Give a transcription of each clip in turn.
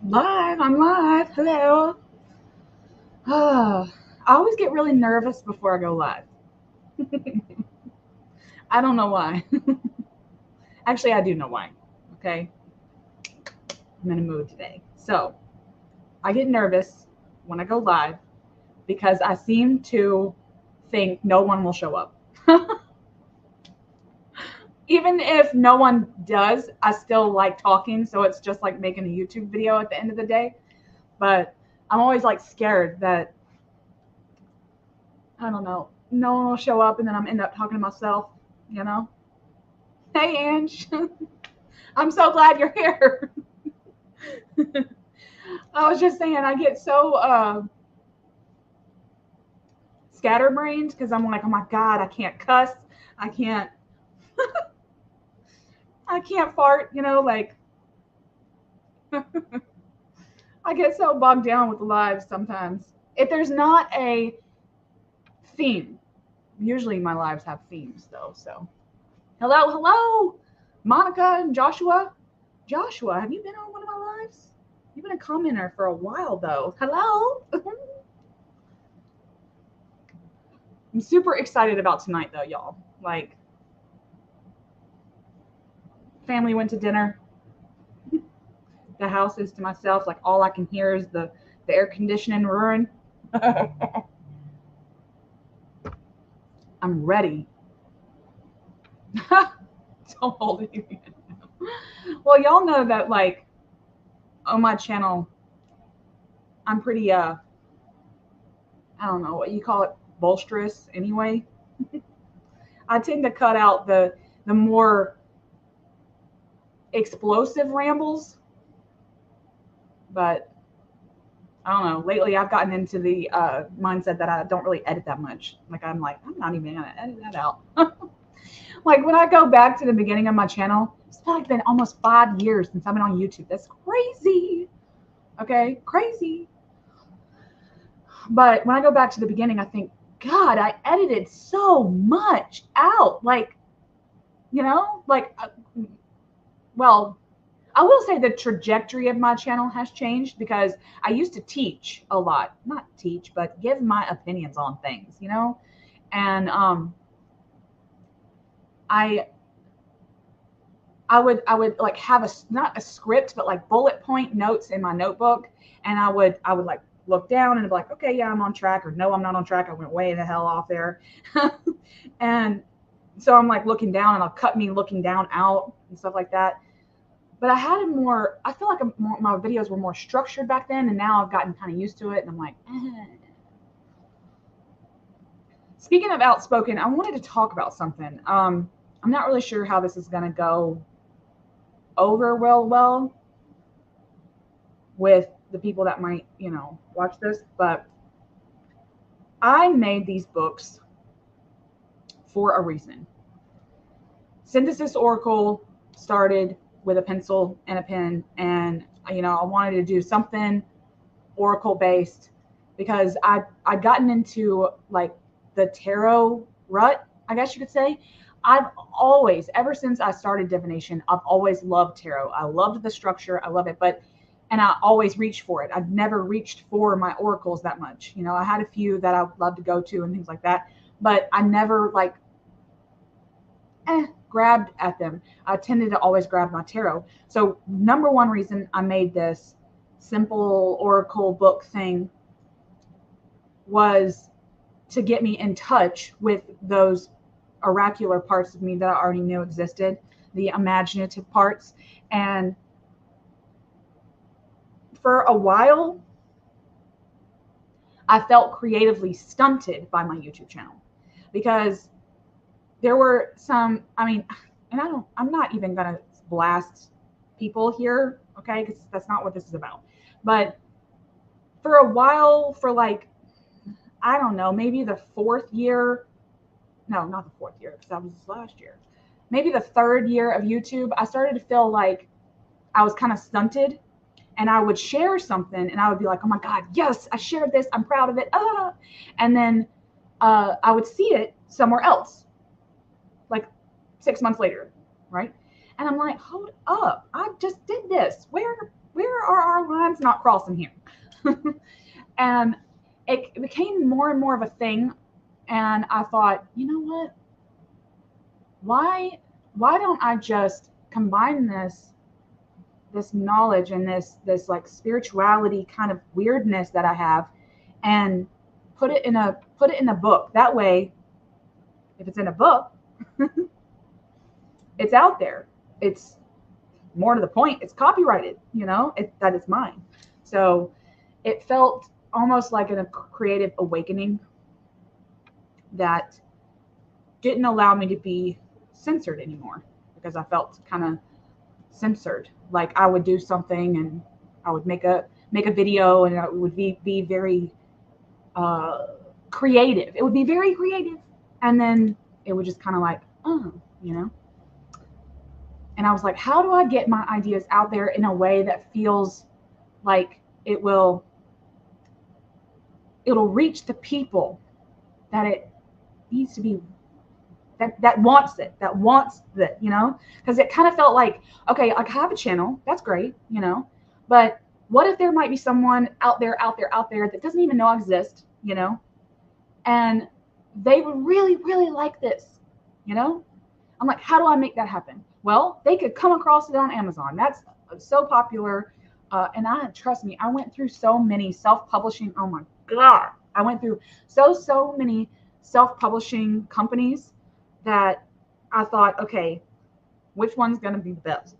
Live, I'm live. Hello. I always get really nervous before I go live. I don't know why. Actually, I do know why. Okay. I'm in a mood today. So I get nervous when I go live because I seem to think no one will show up. Even if no one does, I still like talking. So it's just like making a YouTube video at the end of the day. But I'm always like scared that, I don't know, no one will show up and then I'm end up talking to myself, you know? Hey, Ange. I'm so glad you're here. I was just saying, I get so scatterbrained because I'm like, oh my God, I can't cuss. I can't, I can't fart, like, I get so bogged down with the lives sometimes. If there's not a theme, usually my lives have themes though. So, hello, Monica and Joshua. Joshua, have you been on one of my lives? You've been a commenter for a while though. Hello. I'm super excited about tonight though, y'all. Like, family went to dinner. The house is to myself. Like, all I can hear is the air conditioning roaring. I'm ready. Don't hold it again. Well, y'all know that, like, on my channel, I'm pretty I don't know what you call it, bolsterous anyway. I tend to cut out the more explosive rambles, but I don't know. Lately, I've gotten into the mindset that I don't really edit that much. Like, I'm not even gonna edit that out. Like, when I go back to the beginning of my channel, it's like been almost 5 years since I've been on YouTube. That's crazy. Okay, crazy. But when I go back to the beginning, I think, God, I edited so much out. Like, well, I will say the trajectory of my channel has changed because I used to teach a lot, not teach, but give my opinions on things, and I would like have not a script, but like bullet point notes in my notebook, and I would like look down and be like, okay, yeah, I'm on track, or no, I'm not on track. I went way the hell off there, and so I'm like looking down, and I'll cut me looking down out and stuff like that. But I feel like my videos were more structured back then, and now I've gotten kind of used to it, and I'm like, eh. Speaking of outspoken, I wanted to talk about something. I'm not really sure how this is going to go over well with the people that might, watch this, but I made these books for a reason. Synthesis Oracle started with a pencil and a pen, and I wanted to do something Oracle based because I'd gotten into like the tarot rut, I guess you could say. I've always, ever since I started divination, I've always loved tarot. I loved the structure. I love it. And I always reached for it. I've never reached for my oracles that much. I had a few that I would love to go to and things like that, but I never like grabbed at them. I tended to always grab my tarot. So number one reason I made this simple oracle book thing was to get me in touch with those oracular parts of me that I already knew existed, the imaginative parts. And for a while, I felt creatively stunted by my YouTube channel because there were some, and I'm not even going to blast people here, okay? Because that's not what this is about. But for a while, for like, I don't know, maybe the fourth year, no, not the fourth year, because that was last year, maybe the third year of YouTube, I started to feel like I was kind of stunted, and I would share something and I would be like, oh my God, yes, I shared this, I'm proud of it. And then I would see it somewhere else, like 6 months later, right? And I'm like, hold up, I just did this. Where where are our lines not crossing here? And it became more and more of a thing. And I thought, you know what? Why don't I just combine this knowledge and this like spirituality kind of weirdness that I have, and put it in a book. That way, if it's in a book, it's out there. It's more to the point, it's copyrighted, that it's mine. So it felt almost like a creative awakening that didn't allow me to be censored anymore, because I felt kind of censored. Like I would do something and I would make a video, and it would be very creative. It would be very creative, and then it would just kind of like, and I was like, how do I get my ideas out there in a way that feels like it'll reach the people that it needs to be, that wants it, because it kind of felt like, okay, I have a channel, that's great, but what if there might be someone out there that doesn't even know I exist, and they would really, really like this, I'm like, how do I make that happen? Well, they could come across it on Amazon. That's so popular. And trust me, I went through so many self-publishing. Oh my God. I went through so many self-publishing companies that I thought, okay, which one's going to be the best?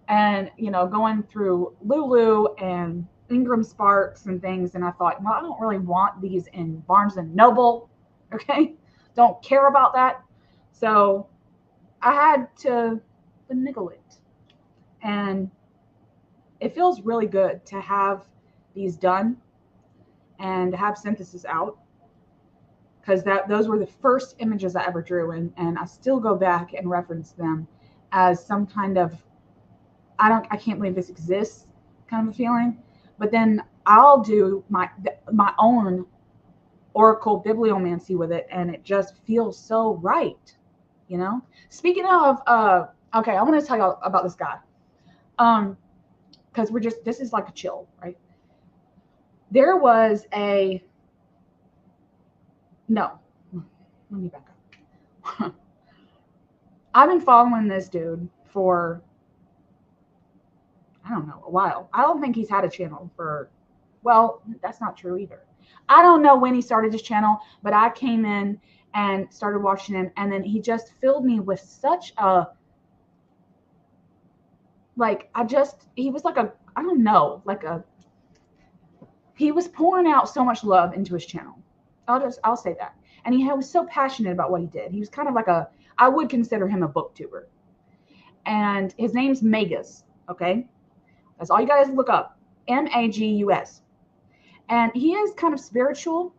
And, going through Lulu and Ingram Sparks and things. And I thought, well, I don't really want these in Barnes and Noble. Okay. Don't care about that. So I had to finagle it. And it feels really good to have these done and have synthesis out, because those were the first images I ever drew, and I still go back and reference them as some kind of, I can't believe this exists kind of a feeling. But then I'll do my own oracle bibliomancy with it, and it just feels so right. Speaking of, okay, I want to tell you about this guy. Because this is like a chill, right? There was no, let me back up. I've been following this dude for, I don't know, a while. I don't think he's had a channel for, well, that's not true either. I don't know when he started his channel, but I came in and started watching him, and then he just filled me with such a, like, he was like a, I don't know, he was pouring out so much love into his channel. I'll say that. And he was so passionate about what he did. He was kind of like I would consider him a booktuber. And his name's Magus, okay? That's all you guys look up. Magus. And he is kind of spiritual,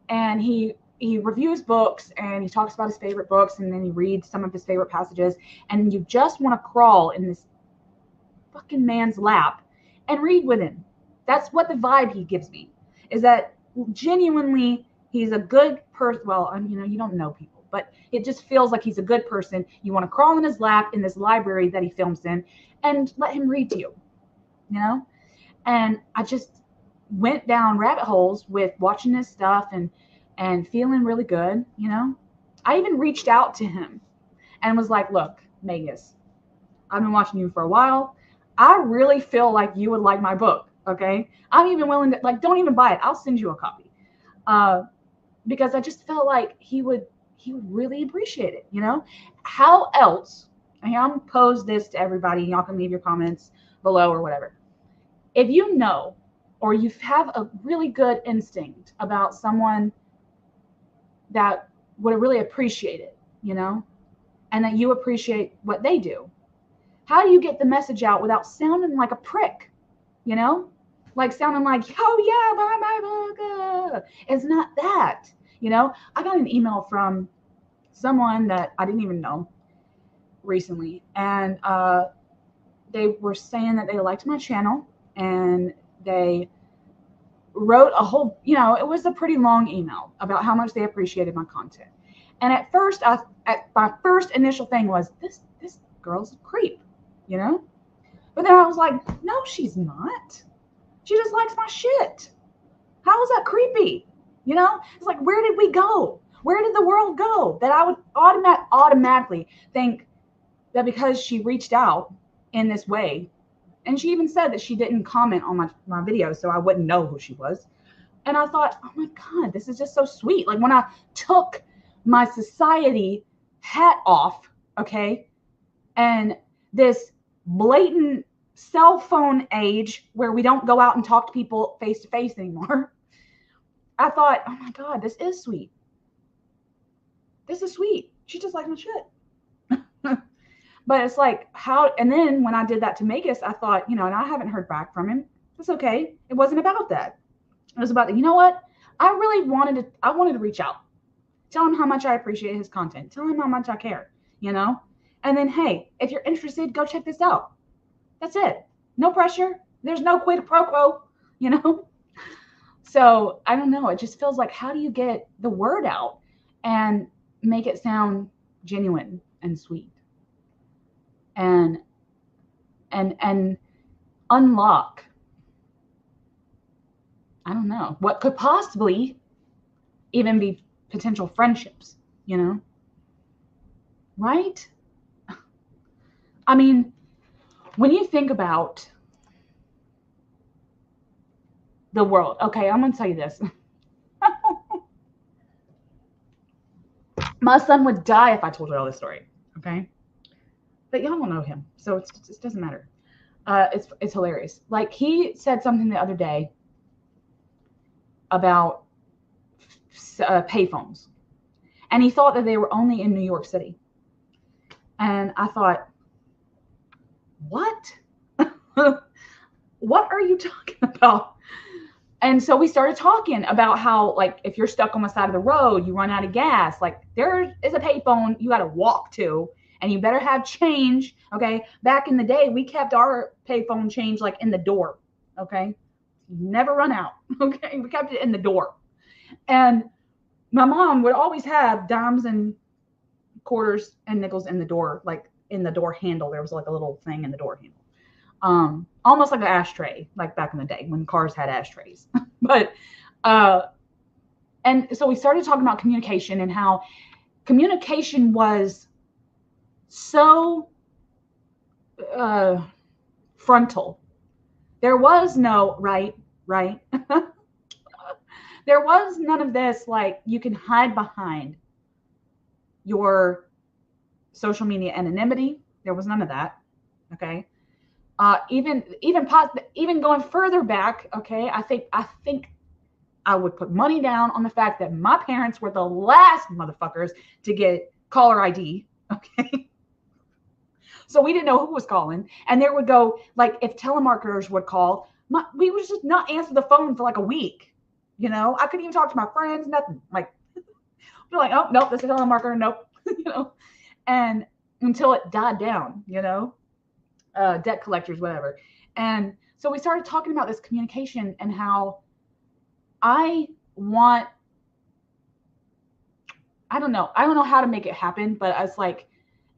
and he reviews books, and he talks about his favorite books, and then he reads some of his favorite passages, and you just want to crawl in this fucking man's lap and read with him. That's what the vibe he gives me, is that genuinely he's a good person. Well, you don't know people, but it just feels like he's a good person. You want to crawl in his lap in this library that he films in and let him read to you, and I just went down rabbit holes with watching his stuff and feeling really good. I even reached out to him and was like, look, Magus, I've been watching you for a while. I really feel like you would like my book. Okay. I'm even willing to, like, don't even buy it. I'll send you a copy. Because I just felt like he would really appreciate it. How else? And I'm pose this to everybody. Y'all can leave your comments below or whatever. If you know, or you have a really good instinct about someone that would really appreciate it, and that you appreciate what they do, how do you get the message out without sounding like a prick, like sounding like, oh yeah, buy my book. It's not that, I got an email from someone that I didn't even know recently, and they were saying that they liked my channel, and they wrote a whole, it was a pretty long email about how much they appreciated my content. And at first, my first initial thing was, this girl's a creep, But then I was like, no, she's not. She just likes my shit. How is that creepy? You know, it's like, where did we go? Where did the world go? That I would automatically think that because she reached out in this way, and she even said that she didn't comment on my videos, so I wouldn't know who she was. And I thought, oh my God, this is just so sweet. Like when I took my society hat off, okay, and this blatant cell phone age where we don't go out and talk to people face to face anymore, I thought, oh my God, this is sweet. This is sweet. She just likes my shit. But it's like how, and then when I did that to Magus, I thought, you know, and I haven't heard back from him. It's okay. It wasn't about that. It was about, you know what? I wanted to reach out. Tell him how much I appreciate his content. Tell him how much I care, you know? And then, hey, if you're interested, go check this out. That's it. No pressure. There's no quid pro quo, you know? So I don't know. It just feels like, how do you get the word out and make it sound genuine and sweet and unlock, I don't know, what could possibly even be potential friendships, you know? Right? I mean, when you think about the world, okay, I'm going to tell you this. My son would die if I told you all this story, okay? But y'all don't know him, so it doesn't matter. It's hilarious. Like, he said something the other day about payphones, and he thought that they were only in New York City. And I thought, what? What are you talking about? And so we started talking about how, like, if you're stuck on the side of the road, you run out of gas, like, there is a payphone you got to walk to, and you better have change. Okay. Back in the day, we kept our payphone change like in the door. Okay. Never run out. Okay. We kept it in the door. And my mom would always have dimes and quarters and nickels in the door, like in the door handle. There was like a little thing in the door handle. Almost like an ashtray, like back in the day when cars had ashtrays. But and so we started talking about communication and how communication was so frontal. There was no right. There was none of this, like, you can hide behind your social media anonymity. There was none of that. Okay. Even going further back, okay, I think I would put money down on the fact that my parents were the last motherfuckers to get caller ID, okay? So we didn't know who was calling, and there would go, like, if telemarketers would call, we would just not answer the phone for like a week, you know? I couldn't even talk to my friends, nothing. Like, we're like, oh, nope, this is a telemarketer, nope, you know? And until it died down, you know? Debt collectors, whatever. And so we started talking about this communication and how I don't know how to make it happen, but I was like,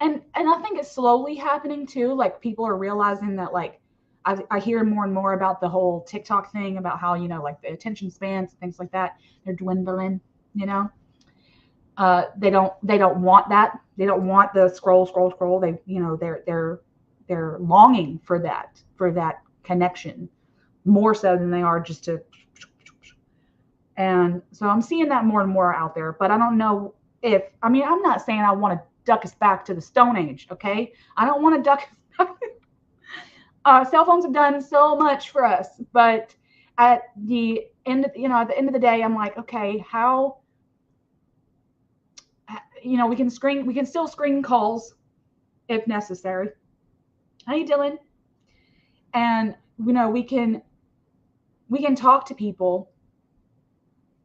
and I think it's slowly happening too. Like, people are realizing that, like, I hear more and more about the whole TikTok thing, about how, you know, like the attention spans, things like that, they're dwindling, you know. They don't want that. They don't want the scroll. They, you know, they're longing for that connection more so than they are just to. And so I'm seeing that more and more out there, but I don't know if, I mean, I'm not saying I want to duck us back to the Stone Age. Okay. I don't want to duck us back. Cell phones have done so much for us, but at the end of the day, I'm like, okay, how, you know, we can still screen calls if necessary. How you doing? And, you know, we can talk to people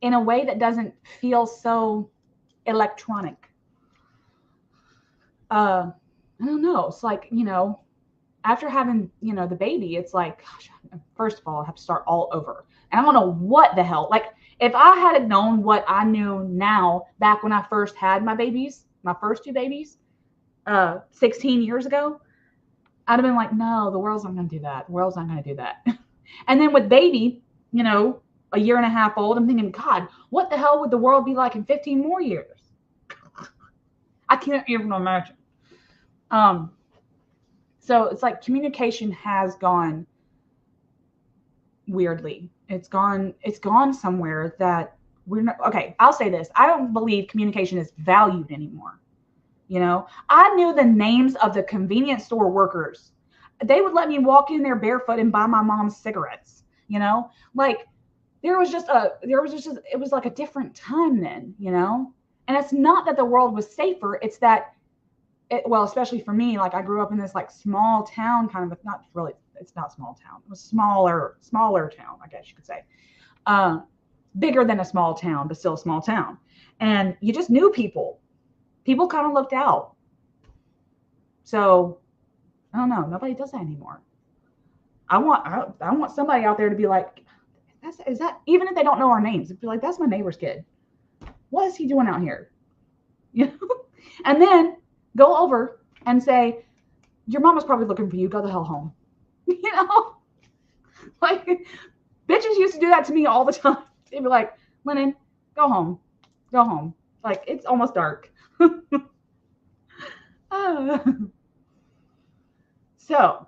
in a way that doesn't feel so electronic. I don't know. It's like, you know, after having, you know, the baby, it's like, gosh, first of all, I have to start all over. And I don't know what the hell, like, if I had known what I knew now back when I first had my babies, my first two babies, 16 years ago, I'd have been like, no, the world's not going to do that. The world's not going to do that. And then with baby, you know, a year and a half old, I'm thinking, God, what the hell would the world be like in 15 more years? I can't even imagine. So it's like communication has gone weirdly. It's gone somewhere that we're not. Okay, I'll say this. I don't believe communication is valued anymore. You know, I knew the names of the convenience store workers. They would let me walk in there barefoot and buy my mom's cigarettes. You know, like it was like a different time then, you know? And it's not that the world was safer. It's that well, especially for me, like I grew up in this like small town kind of, not really, it's not small town. It was smaller town, I guess you could say. Bigger than a small town, but still a small town. And you just knew people. People kind of looked out. So I don't know. Nobody does that anymore. I want somebody out there to be like, is that, even if they don't know our names, be like, that's my neighbor's kid. What is he doing out here? You know? And then go over and say, your mama's probably looking for you. Go the hell home. You know? Like, bitches used to do that to me all the time. They'd be like, Lennon, go home. Go home. Like, it's almost dark. So,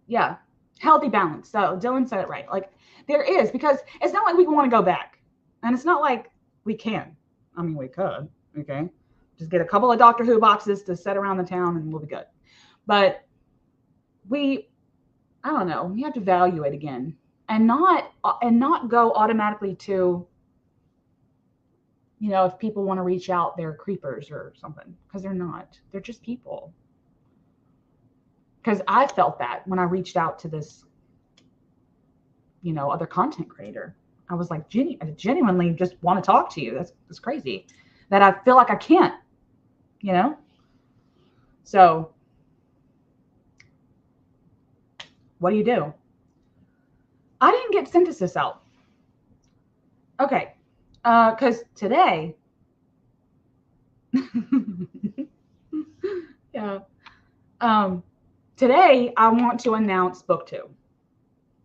yeah, healthy balance. So Dylan said it right. Like, there is, because it's not like we want to go back. And it's not like we can. I mean, we could. Okay. Just get a couple of Doctor Who boxes to set around the town and we'll be good. But I don't know, we have to value it again and not go automatically to, you know, if people want to reach out, they're creepers or something, because they're not. They're just people. Because I felt that when I reached out to this, you know, other content creator. I was like, I genuinely just want to talk to you. That's crazy. That I feel like I can't, you know? So what do? I didn't get synthesis out. Okay. Because today, yeah. Today I want to announce book 2.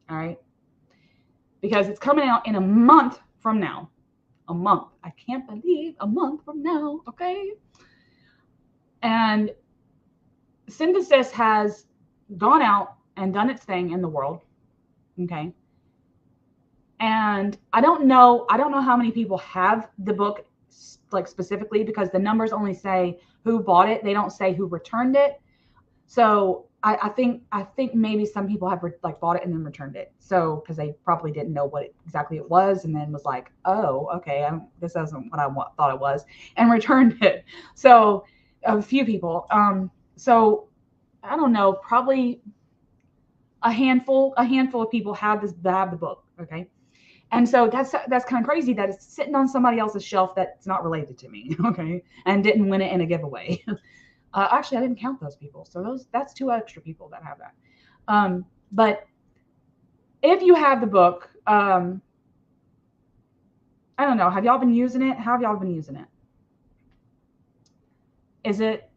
All right. Because it's coming out in a month from now. A month. I can't believe a month from now. Okay. And synthesis has gone out and done its thing in the world. Okay. And I don't know how many people have the book, like specifically, because the numbers only say who bought it. They don't say who returned it. So I think maybe some people have like bought it and then returned it. So because they probably didn't know what exactly it was, and then was like, oh, okay, this isn't what I thought it was, and returned it. So a few people. So I don't know, probably a handful of people have the book. Okay. And so that's kind of crazy that it's sitting on somebody else's shelf that's not related to me. Okay. And didn't win it in a giveaway. Actually, I didn't count those people. So that's 2 extra people that have that. But if you have the book, I don't know. Have y'all been using it? How have y'all been using it? Is it,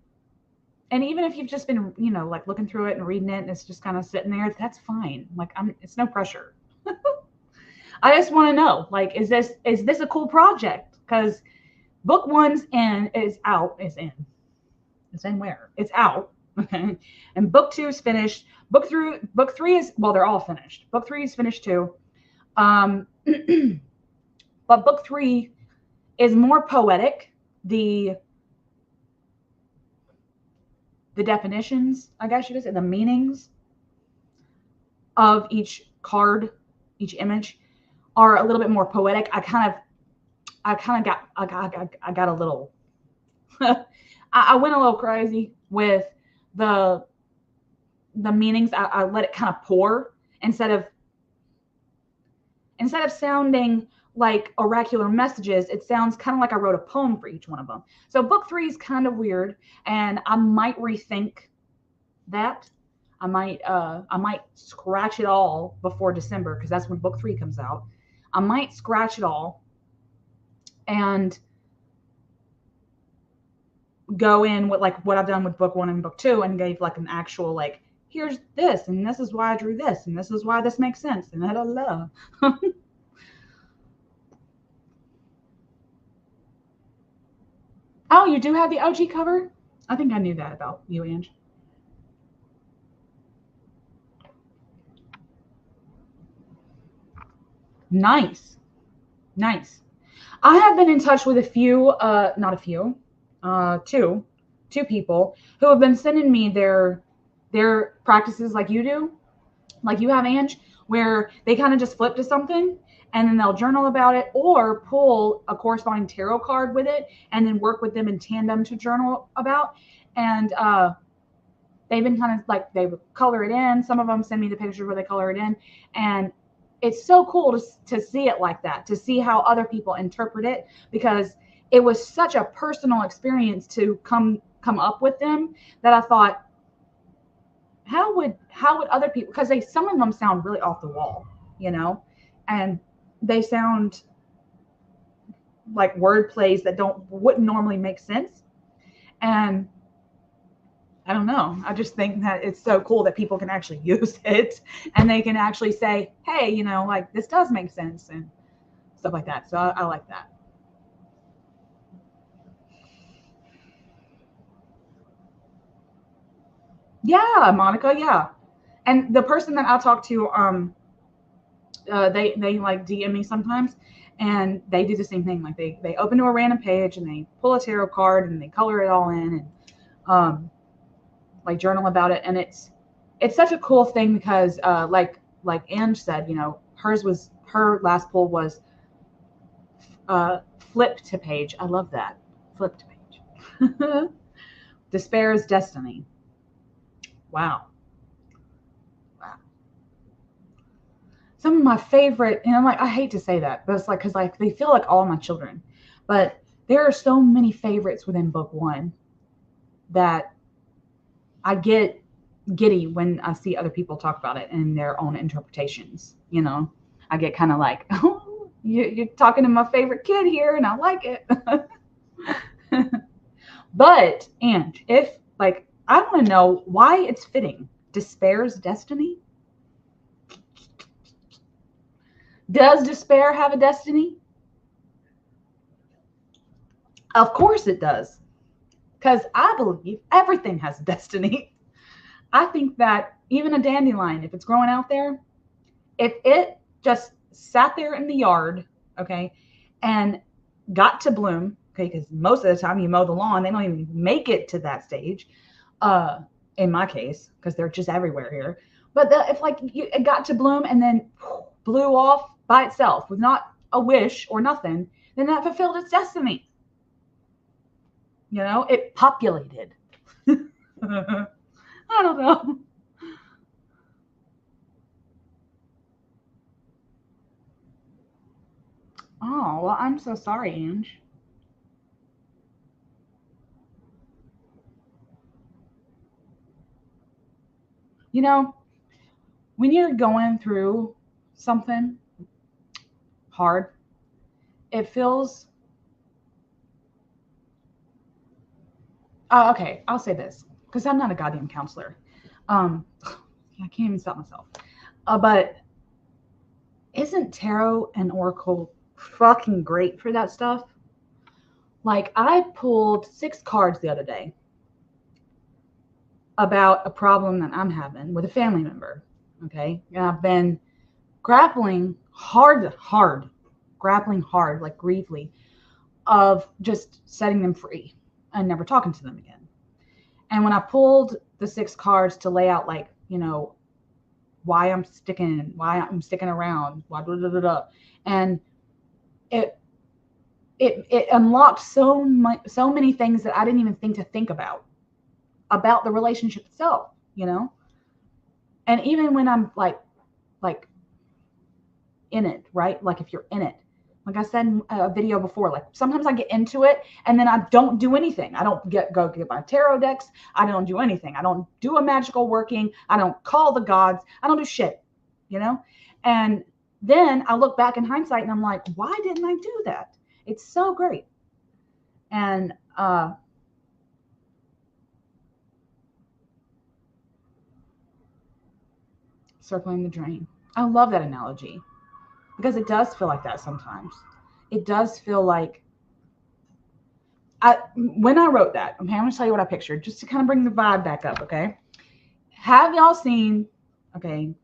and even if you've just been, you know, like looking through it and reading it and it's just kind of sitting there, that's fine. Like it's no pressure. I just want to know, like, is this a cool project? Because book 1's is in where? It's out. Okay. And book 2 is finished. Book 3 is, well, they're all finished. Book 3 is finished too. But book 3 is more poetic. The definitions, I guess you could say, the meanings of each card, each image are a little bit more poetic. I got a little I went a little crazy with the meanings. I let it kind of pour instead of sounding like oracular messages. It sounds kind of like I wrote a poem for each one of them. So book 3 is kind of weird, and I might rethink that. I might scratch it all before December, because that's when book 3 comes out. I might scratch it all and go in with like what I've done with book 1 and book 2 and gave like an actual like, here's this and this is why I drew this and this is why this makes sense and la la. Oh, you do have the OG cover? I think I knew that about you, Ange. Nice. Nice. I have been in touch with a few, not a few, two people who have been sending me their practices like you do, like you have, Ange, where they kind of just flip to something and then they'll journal about it or pull a corresponding tarot card with it and then work with them in tandem to journal about. And they've been kind of like, they would color it in. Some of them send me the pictures where they color it in. And it's so cool to see it like that, to see how other people interpret it, because it was such a personal experience to come up with them that I thought, how would other people, because some of them sound really off the wall, you know, and they sound like word plays that wouldn't normally make sense. And I don't know. I just think that it's so cool that people can actually use it and they can actually say, hey, you know, like this does make sense and stuff like that. So I like that. Yeah, Monica. Yeah. And the person that I talk to, they like DM me sometimes and they do the same thing. Like they open to a random page and they pull a tarot card and they color it all in and, like journal about it. And it's such a cool thing because like Ange said, you know, her last pull was flip to page. I love that. Flip to page. Despair's destiny. Wow. Wow. Some of my favorite, and I'm like, I hate to say that, but it's like, because like they feel like all my children, but there are so many favorites within book 1 that I get giddy when I see other people talk about it and their own interpretations. You know, I get kind of like, oh, you're talking to my favorite kid here, and I like it. But, and if like, I want to know why it's fitting. Despair's destiny. Does despair have a destiny? Of course it does. Because I believe everything has a destiny. I think that even a dandelion, if it's growing out there, if it just sat there in the yard, okay, and got to bloom, okay, because most of the time you mow the lawn, they don't even make it to that stage, in my case, because they're just everywhere here. But if like it got to bloom and then blew off by itself with not a wish or nothing, then that fulfilled its destiny. You know, it populated. I don't know. Oh, well, I'm so sorry, Ange. You know, when you're going through something hard, it feels. Oh, okay, I'll say this because I'm not a goddamn counselor. I can't even stop myself. But isn't tarot and oracle fucking great for that stuff? Like, I pulled 6 cards the other day about a problem that I'm having with a family member. Okay. And I've been grappling hard, like griefly, of just setting them free and never talking to them again. And when I pulled the 6 cards to lay out, like, you know, why I'm sticking around, why, blah, blah, blah, blah, and it unlocked so many things that I didn't even think about the relationship itself, you know. And even when I'm like in it, right? Like if you're in it, like I said in a video before, like sometimes I get into it and then I don't do anything. I don't go get my tarot decks. I don't do anything. I don't do a magical working. I don't call the gods. I don't do shit, you know? And then I look back in hindsight and I'm like, why didn't I do that? It's so great. And Circling the drain. I love that analogy because it does feel like that sometimes. It does feel like when I wrote that, okay, I'm going to tell you what I pictured just to kind of bring the vibe back up, okay? Have y'all seen, okay,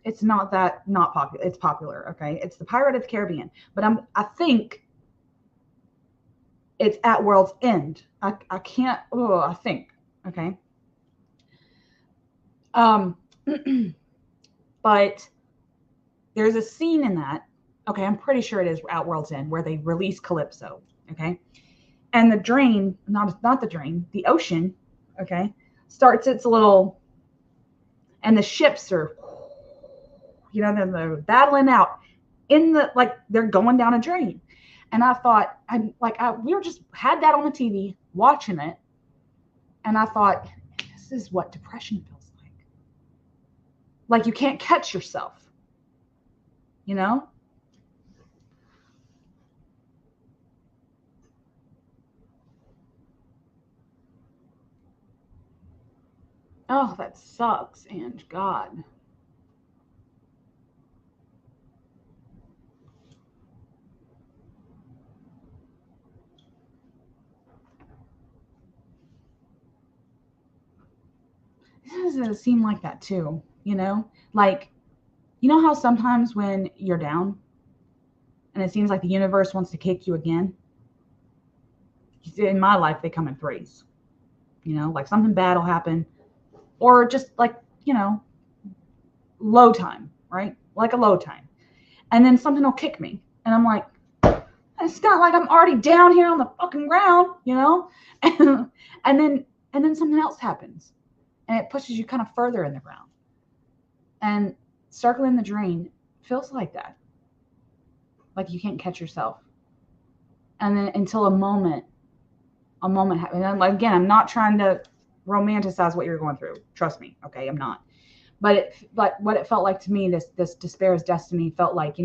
it's not popular. It's popular, okay? It's the Pirate of the Caribbean. But I think it's at World's End. I think, okay? But there's a scene in that, okay, I'm pretty sure it is at World's End, where they release Calypso, okay? And the drain, not the drain, the ocean, okay, starts its little, and the ships are, they're battling out in the, like, they're going down a drain. And I thought, we were just had that on the TV, watching it. And I thought, this is what depression feels like. Like you can't catch yourself, you know? Oh, that sucks, and God. It doesn't seem like that too, Like, you know how sometimes when you're down and it seems like the universe wants to kick you again? In my life, they come in threes. Like something bad will happen, or just like, low time, right? Like a low time. And then something will kick me. And I'm like, it's not like I'm already down here on the fucking ground, And then something else happens. And it pushes you kind of further in the ground. And circling the drain feels like that. Like you can't catch yourself. And then until a moment happens. And again, I'm not trying to romanticize what you're going through. Trust me. Okay, I'm not. But what it felt like to me, this despair is destiny, felt like,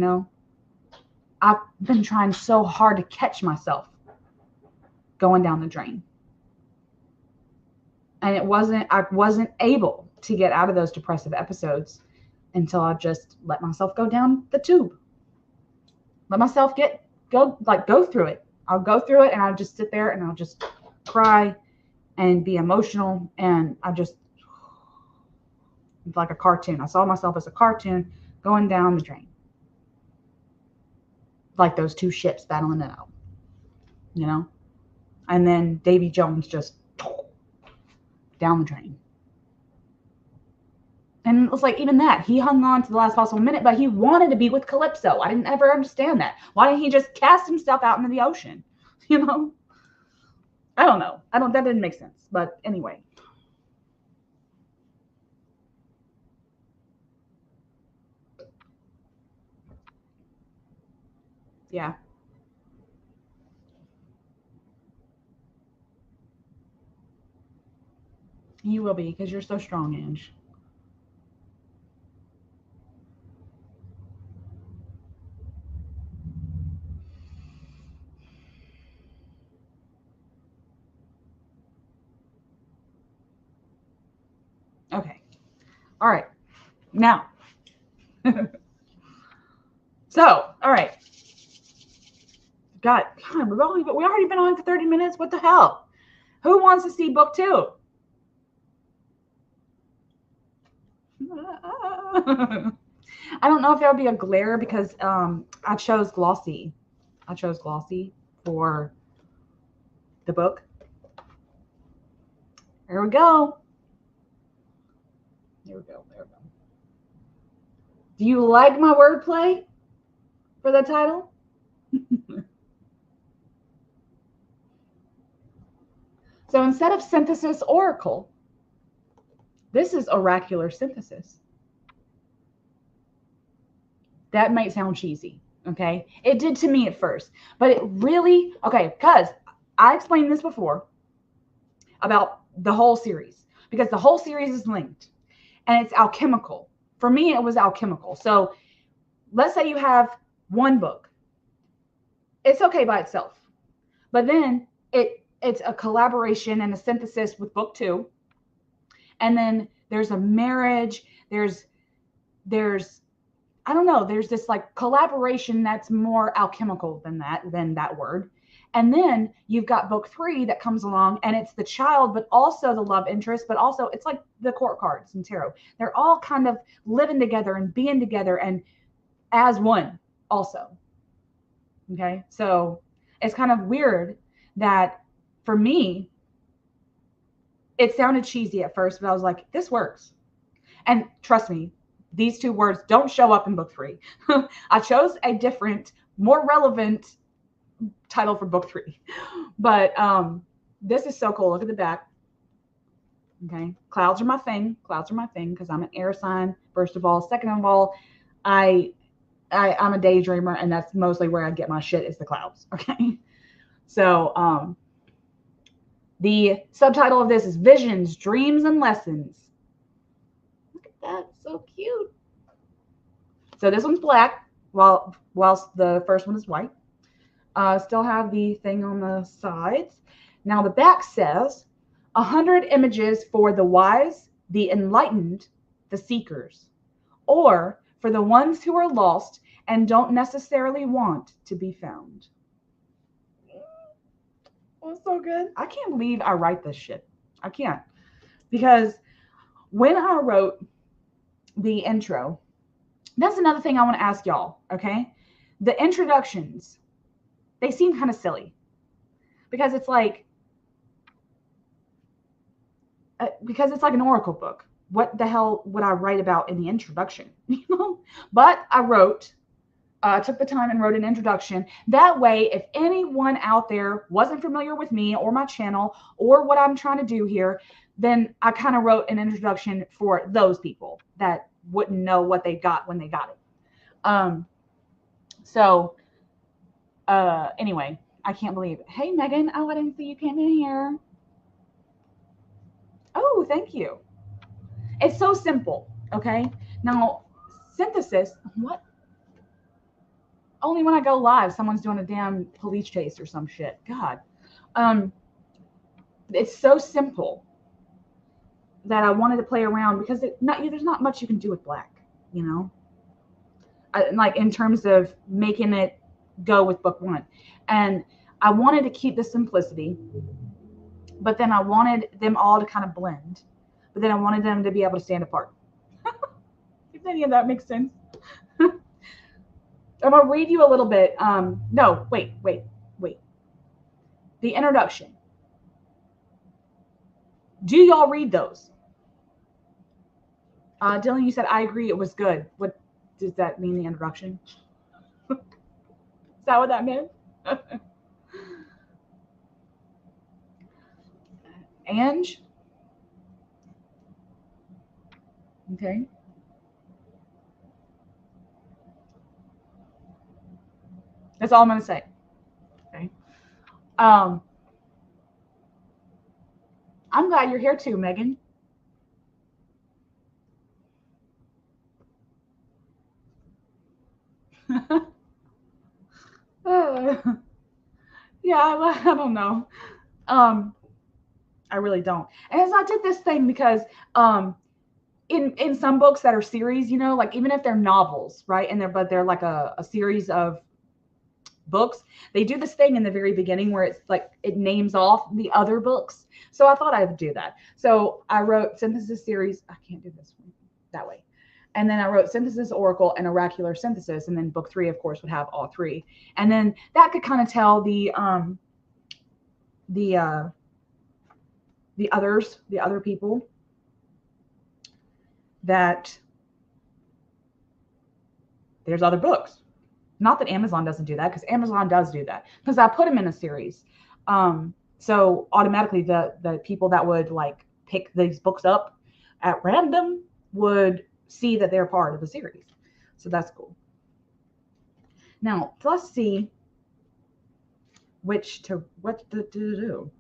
I've been trying so hard to catch myself going down the drain. And I wasn't able to get out of those depressive episodes until I just let myself go down the tube. Let myself go through it. I'll go through it and I'll just sit there and I'll just cry and be emotional. And like a cartoon. I saw myself as a cartoon going down the drain. Like those two ships battling it out, And then Davy Jones just down the drain. And it was like, even that, he hung on to the last possible minute, but he wanted to be with Calypso. I didn't ever understand that. Why didn't he just cast himself out into the ocean? I don't know. That didn't make sense. But anyway. Yeah. You will be, because you're so strong, Ange. Okay. All right. Now. So, all right. God, we already been on for 30 minutes. What the hell? Who wants to see book 2? I don't know if there'll be a glare because I chose glossy. For the book. Here we go. There we go. Do you like my wordplay for the title? So instead of synthesis oracle, this is oracular synthesis. That might sound cheesy, okay? It did to me at first, but it really, okay, because I explained this before about the whole series, because the whole series is linked and it's alchemical. For me, it was alchemical. So let's say you have one book. It's okay by itself, but then it's a collaboration and a synthesis with book 2. And then there's a marriage, there's there's, I don't know, there's this like collaboration that's more alchemical than that word. And then you've got book 3 that comes along, and it's the child, but also the love interest, but also it's like the court cards and tarot. They're all kind of living together and being together and as one also. Okay. So it's kind of weird that for me, it sounded cheesy at first, but I was like, this works. And trust me, these 2 words don't show up in book 3. I chose a different, more relevant title for book 3. But this is so cool. Look at the back. Okay. Clouds are my thing. Clouds are my thing because I'm an air sign, first of all. Second of all, I'm a daydreamer, and that's mostly where I get my shit is the clouds. Okay. So the subtitle of this is Visions, Dreams, and Lessons. Look at that. So cute. So this one's black, whilst the first one is white. Still have the thing on the sides. Now the back says 100 images for the wise, the enlightened, the seekers, or for the ones who are lost and don't necessarily want to be found. Oh, so good. I can't believe I write this shit. I can't. Because when I wrote the intro, that's another thing I want to ask y'all, okay? The introductions, they seem kind of silly. Because it's like an oracle book. What the hell would I write about in the introduction? You know? But I took the time and wrote an introduction. That way, if anyone out there wasn't familiar with me or my channel or what I'm trying to do here, then I kind of wrote an introduction for those people that wouldn't know what they got when they got it. Anyway, I can't believe it. Hey, Megan. Oh, I didn't see you came in here. Oh, thank you. It's so simple, okay? Now, synthesis, what? Only when I go live, someone's doing a damn police chase or some shit. God. It's so simple that I wanted to play around because there's not much you can do with black, you know? Like in terms of making it go with book 1. And I wanted to keep the simplicity, but then I wanted them all to kind of blend. But then I wanted them to be able to stand apart. If any of that makes sense. I'm going to read you a little bit. No, wait. The introduction. Do y'all read those? Dylan, you said, I agree, it was good. What does that mean, the introduction? Is that what that meant? Ange? Okay. That's all I'm going to say. Okay. I'm glad you're here too, Megan. Yeah, I don't know. I really don't. And I did this thing because in some books that are series, you know, like even if they're novels, right? And they're like a series of books, they do this thing in the very beginning where it's like it names off the other books. So I thought I would do that. So I wrote Synthesis Series. I can't do this one that way. And then I wrote Synthesis, Oracle, and Oracular Synthesis. And then book 3, of course, would have all 3. And then that could kind of tell the other people that there's other books. Not that Amazon doesn't do that, because Amazon does do that, because I put them in a series. So automatically the people that would like pick these books up at random would see that they're part of the series. So that's cool. Now let's see what to do.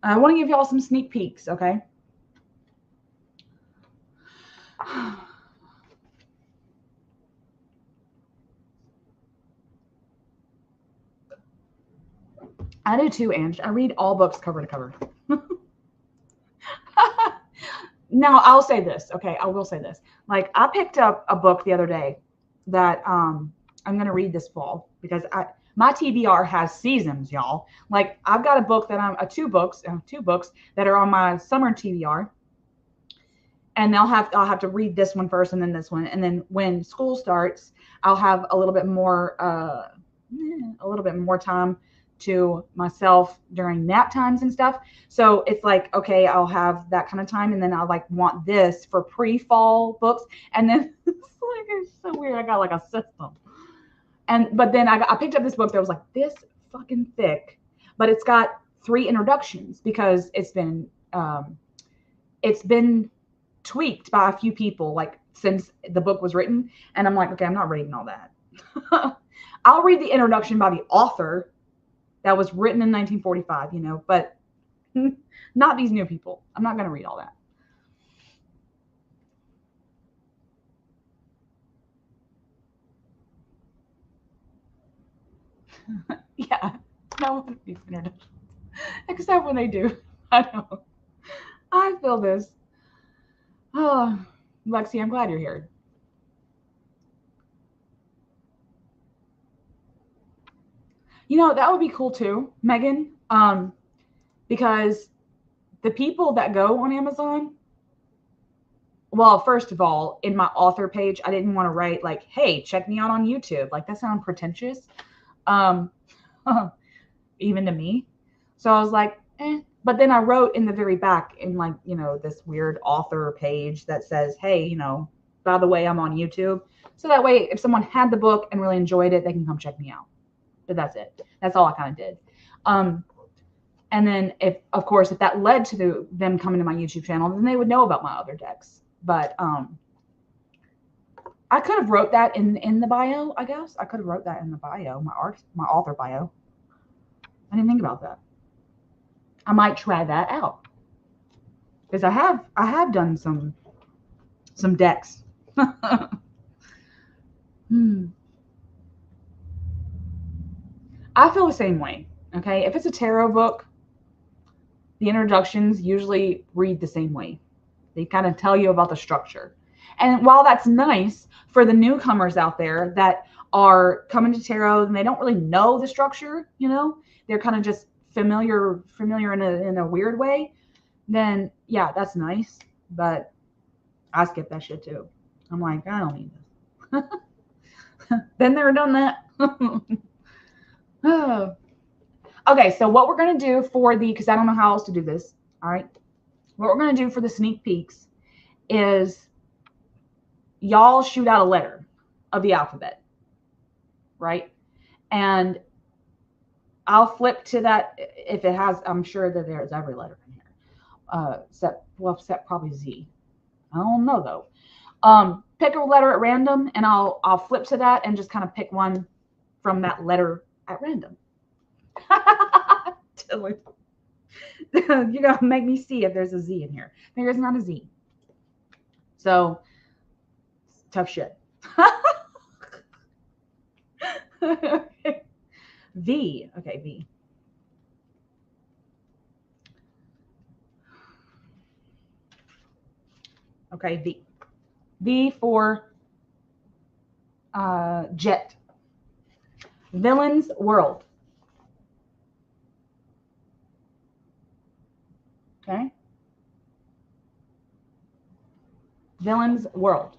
I want to give y'all some sneak peeks, okay? I do too, Ange. I read all books cover to cover. Now I'll say this. Okay, I will say this. Like I picked up a book the other day that I'm gonna read this fall because my TBR has seasons, y'all. Like I've got a book that I'm two books that are on my summer TBR, and I'll have to read this one first and then this one, and then when school starts, I'll have a little bit more time to myself during nap times and stuff. So it's like, okay, I'll have that kind of time, and then I'll like want this for pre-fall books, and then it's so weird. I got like a system, but then I picked up this book that was like this fucking thick, but it's got 3 introductions because it's been tweaked by a few people like since the book was written, and I'm like, okay, I'm not reading all that. I'll read the introduction by the author that was written in 1945, but not these new people. I'm not going to read all that. Yeah, no one reads introductions except when they do. I know. I feel this. Oh, Lexi, I'm glad you're here. That would be cool too, Megan. Because the people that go on Amazon, well, first of all, in my author page, I didn't want to write like, hey, check me out on YouTube. Like that sounds pretentious. Even to me. So I was like, eh. But then I wrote in the very back in like, this weird author page that says, hey, by the way, I'm on YouTube. So that way, if someone had the book and really enjoyed it, they can come check me out. But that's it. That's all I kind of did. And then if that led to them coming to my YouTube channel, then they would know about my other decks. But I could have wrote that in the bio, I guess. I could have wrote that in the bio, my author bio. I didn't think about that. I might try that out. Because I have done some decks. I feel the same way. Okay. If it's a tarot book, the introductions usually read the same way. They kind of tell you about the structure. And while that's nice for the newcomers out there that are coming to tarot and they don't really know the structure, they're kind of just familiar in a weird way, then yeah, that's nice. But I skip that shit too. I'm like, I don't need this. Been there, done that. Oh. Okay, so what we're going to do because I don't know how else to do this. All right. What we're going to do for the sneak peeks is y'all shoot out a letter of the alphabet, right? And I'll flip to that if it has, I'm sure that there's every letter in here, except probably Z. I don't know though. Pick a letter at random, and I'll flip to that and just kind of pick one from that letter at random. You're gonna make me see if there's a Z in here. There's not a Z. So tough shit. V. Okay, V. Okay, V. V for jet. Villain's world. Okay. Villain's world.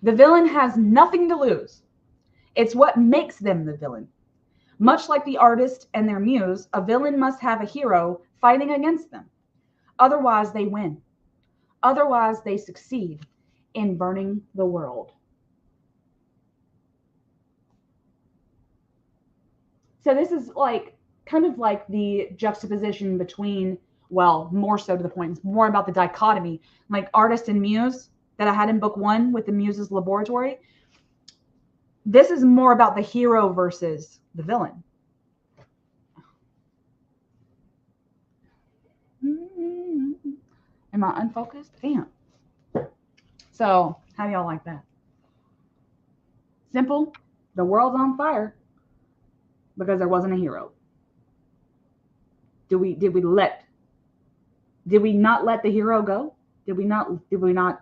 The villain has nothing to lose. It's what makes them the villain. Much like the artist and their muse, a villain must have a hero fighting against them. Otherwise, they win. Otherwise, they succeed in burning the world. So this is like kind of like the juxtaposition between, well, more so to the point, it's more about the dichotomy, like artist and muse that I had in book 1 with the Muse's Laboratory. This is more about the hero versus the villain. Am I unfocused? Damn. So, how do y'all like that? Simple. The world's on fire because there wasn't a hero. Did we not let the hero go? Did we not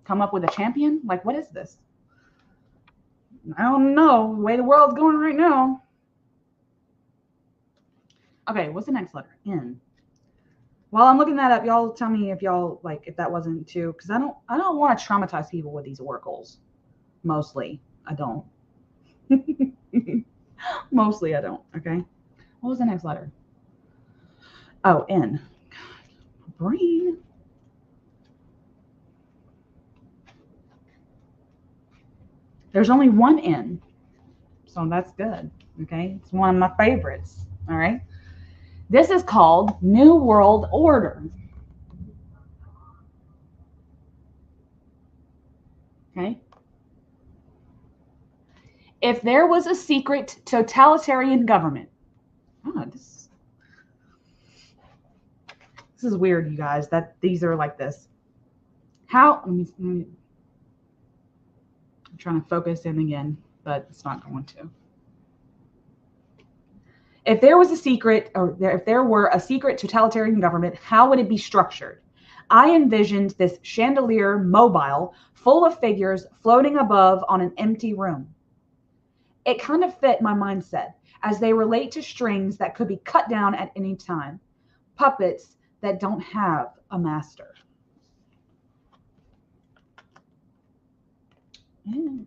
come up with a champion? Like, what is this? I don't know. The way the world's going right now. Okay, what's the next letter? N. While I'm looking that up, y'all tell me if y'all like if that wasn't too, because I don't want to traumatize people with these oracles. Mostly, I don't. Mostly, I don't. Okay. What was the next letter? Oh, N. God, brain. There's only one N, so that's good. Okay, it's one of my favorites. All right. This is called New World Order. Okay. If there was a secret totalitarian government, oh, this is weird, you guys, that these are like this. How, I'm trying to focus in again, but it's not going to. If there was a secret, or if there were a secret totalitarian government, how would it be structured? I envisioned this chandelier mobile, full of figures floating above on an empty room. It kind of fit my mindset, as they relate to strings that could be cut down at any time, puppets that don't have a master. Mm.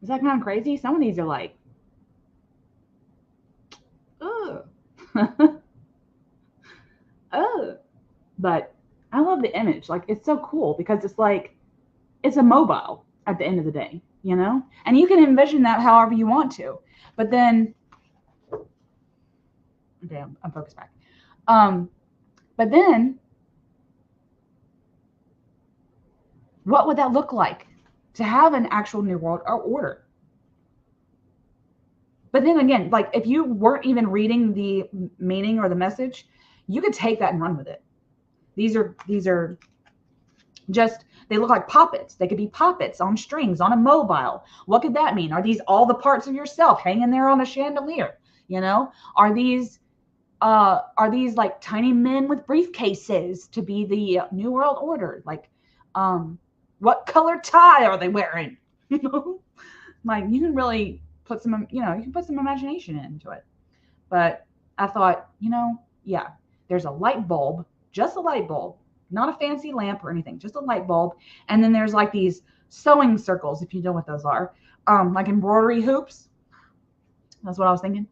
Is that kind of crazy? Some of these are like, oh, oh. But I love the image. Like, it's so cool because it's like, it's a mobile at the end of the day, you know? And you can envision that however you want to. But then, okay, I'm focused back. But then, what would that look like to have an actual new world order? But then again, like if you weren't even reading the meaning or the message, you could take that and run with it. These are just, they look like poppets. They could be poppets on strings on a mobile. What could that mean? Are these all the parts of yourself hanging there on a chandelier? You know, are these like tiny men with briefcases to be the New World Order? Like, what color tie are they wearing? You know, like you can really put some, you can put some imagination into it. But I thought, yeah, there's a light bulb, just a light bulb, not a fancy lamp or anything, just a light bulb. And then there's like these sewing circles, if you know what those are, like embroidery hoops. That's what I was thinking.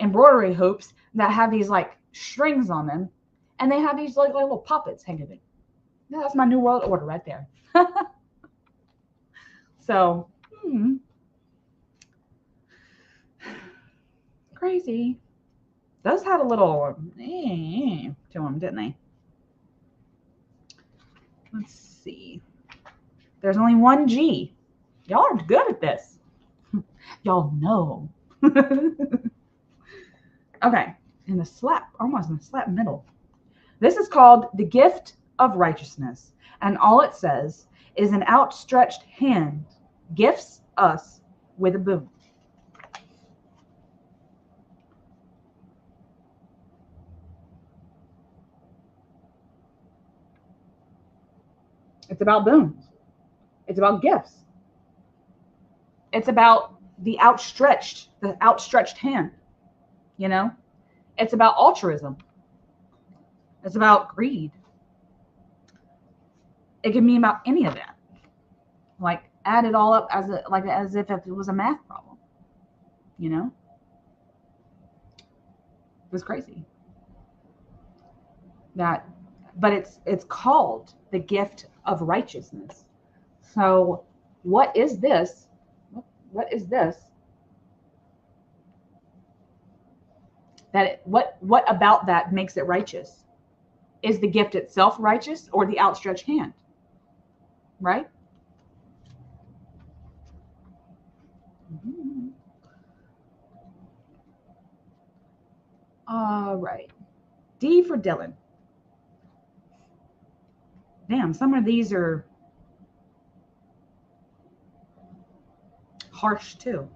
Embroidery hoops that have these like strings on them, and they have these like little puppets hanging in. Yeah, that's my New World Order right there. So, crazy. Those had a little to them, didn't they? Let's see. There's only one G. Y'all are good at this. Y'all know. Okay. In the slap, almost in the slap middle. This is called the gift of righteousness. And all it says is an outstretched hand gifts us with a boon. It's about boons. It's about gifts. It's about the outstretched hand. It's about altruism. It's about greed. It can be about any of that. Like add it all up as if it was a math problem. It was crazy. But it's called the gift of righteousness. So what is this? What is this? What about that makes it righteous? Is the gift itself righteous or the outstretched hand? Right? All right. D for Dylan. Damn, some of these are harsh too.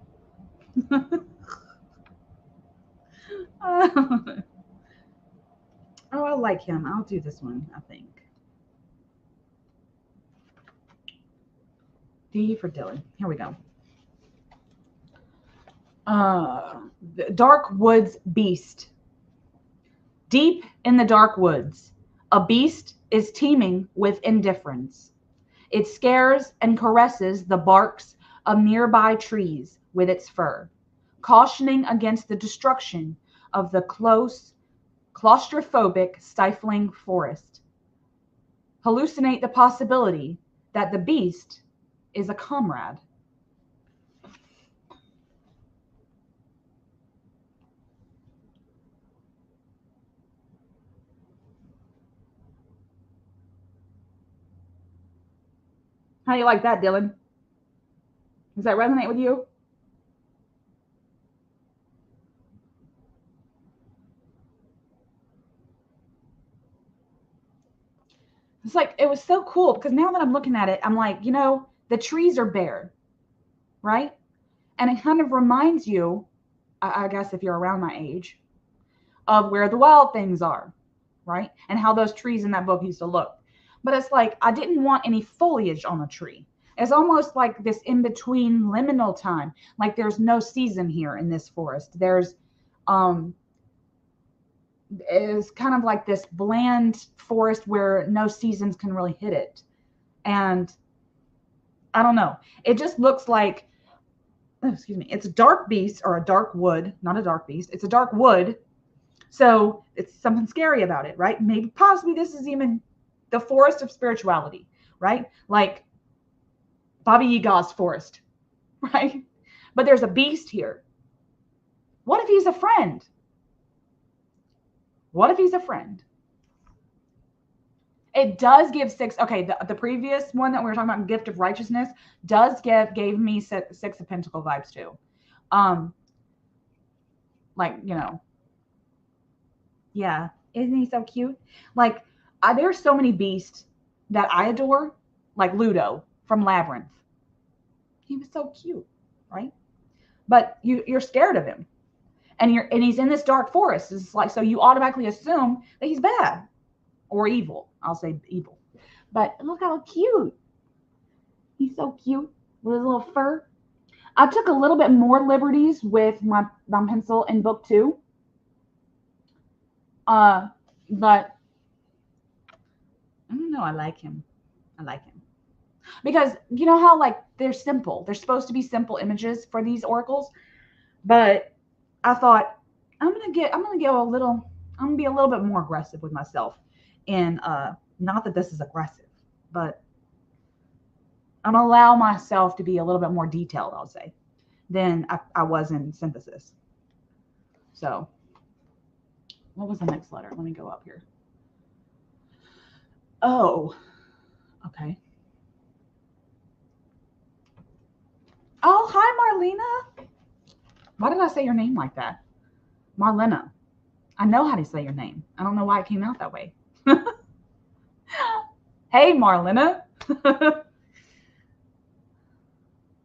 Oh, I still like him. I'll do this one, I think. D for Dylan. Here we go. Dark Woods Beast. Deep in the dark woods, a beast is teeming with indifference. It scares and caresses the barks of nearby trees with its fur, cautioning against the destruction of the close, claustrophobic, stifling forest. Hallucinate the possibility that the beast is a comrade. How do you like that, Dylan? Does that resonate with you? It's like, it was so cool because now that I'm looking at it, I'm like, you know, the trees are bare, right? And it kind of reminds you, I guess if you're around my age, of where the wild things are, right? And how those trees in that book used to look. But it's like, I didn't want any foliage on the tree. It's almost like this in-between liminal time. Like there's no season here in this forest. There's, is kind of like this bland forest where no seasons can really hit it. And I don't know. It just looks like, oh, excuse me, it's a dark beast or a dark wood, not a dark beast. It's a dark wood. So it's something scary about it, right? Maybe possibly this is even the forest of spirituality, right? Like Baba Yaga's forest, right? But there's a beast here. What if he's a friend? What if he's a friend? It does give 6. Okay, the previous one that we were talking about, Gift of Righteousness, gave me 6 of Pentacle vibes too. Like, you know, yeah, isn't he so cute? Like, there's so many beasts that I adore, like Ludo from Labyrinth. He was so cute, right? But you're scared of him, and he's in this dark forest. It's like, so you automatically assume that he's bad or evil. I'll say evil, but look how cute. He's so cute with his little fur. I took a little bit more liberties with my pencil in book 2. But I don't know. I like him. Because you know how like they're simple. They're supposed to be simple images for these oracles, but I thought I'm gonna be a little bit more aggressive with myself, and not that this is aggressive, but I'm gonna allow myself to be a little bit more detailed, I'll say, than I was in synthesis. So, what was the next letter? Let me go up here. Oh, okay. Oh, hi, Marlena. Why did I say your name like that? Marlena. I know how to say your name. I don't know why it came out that way. Hey, Marlena.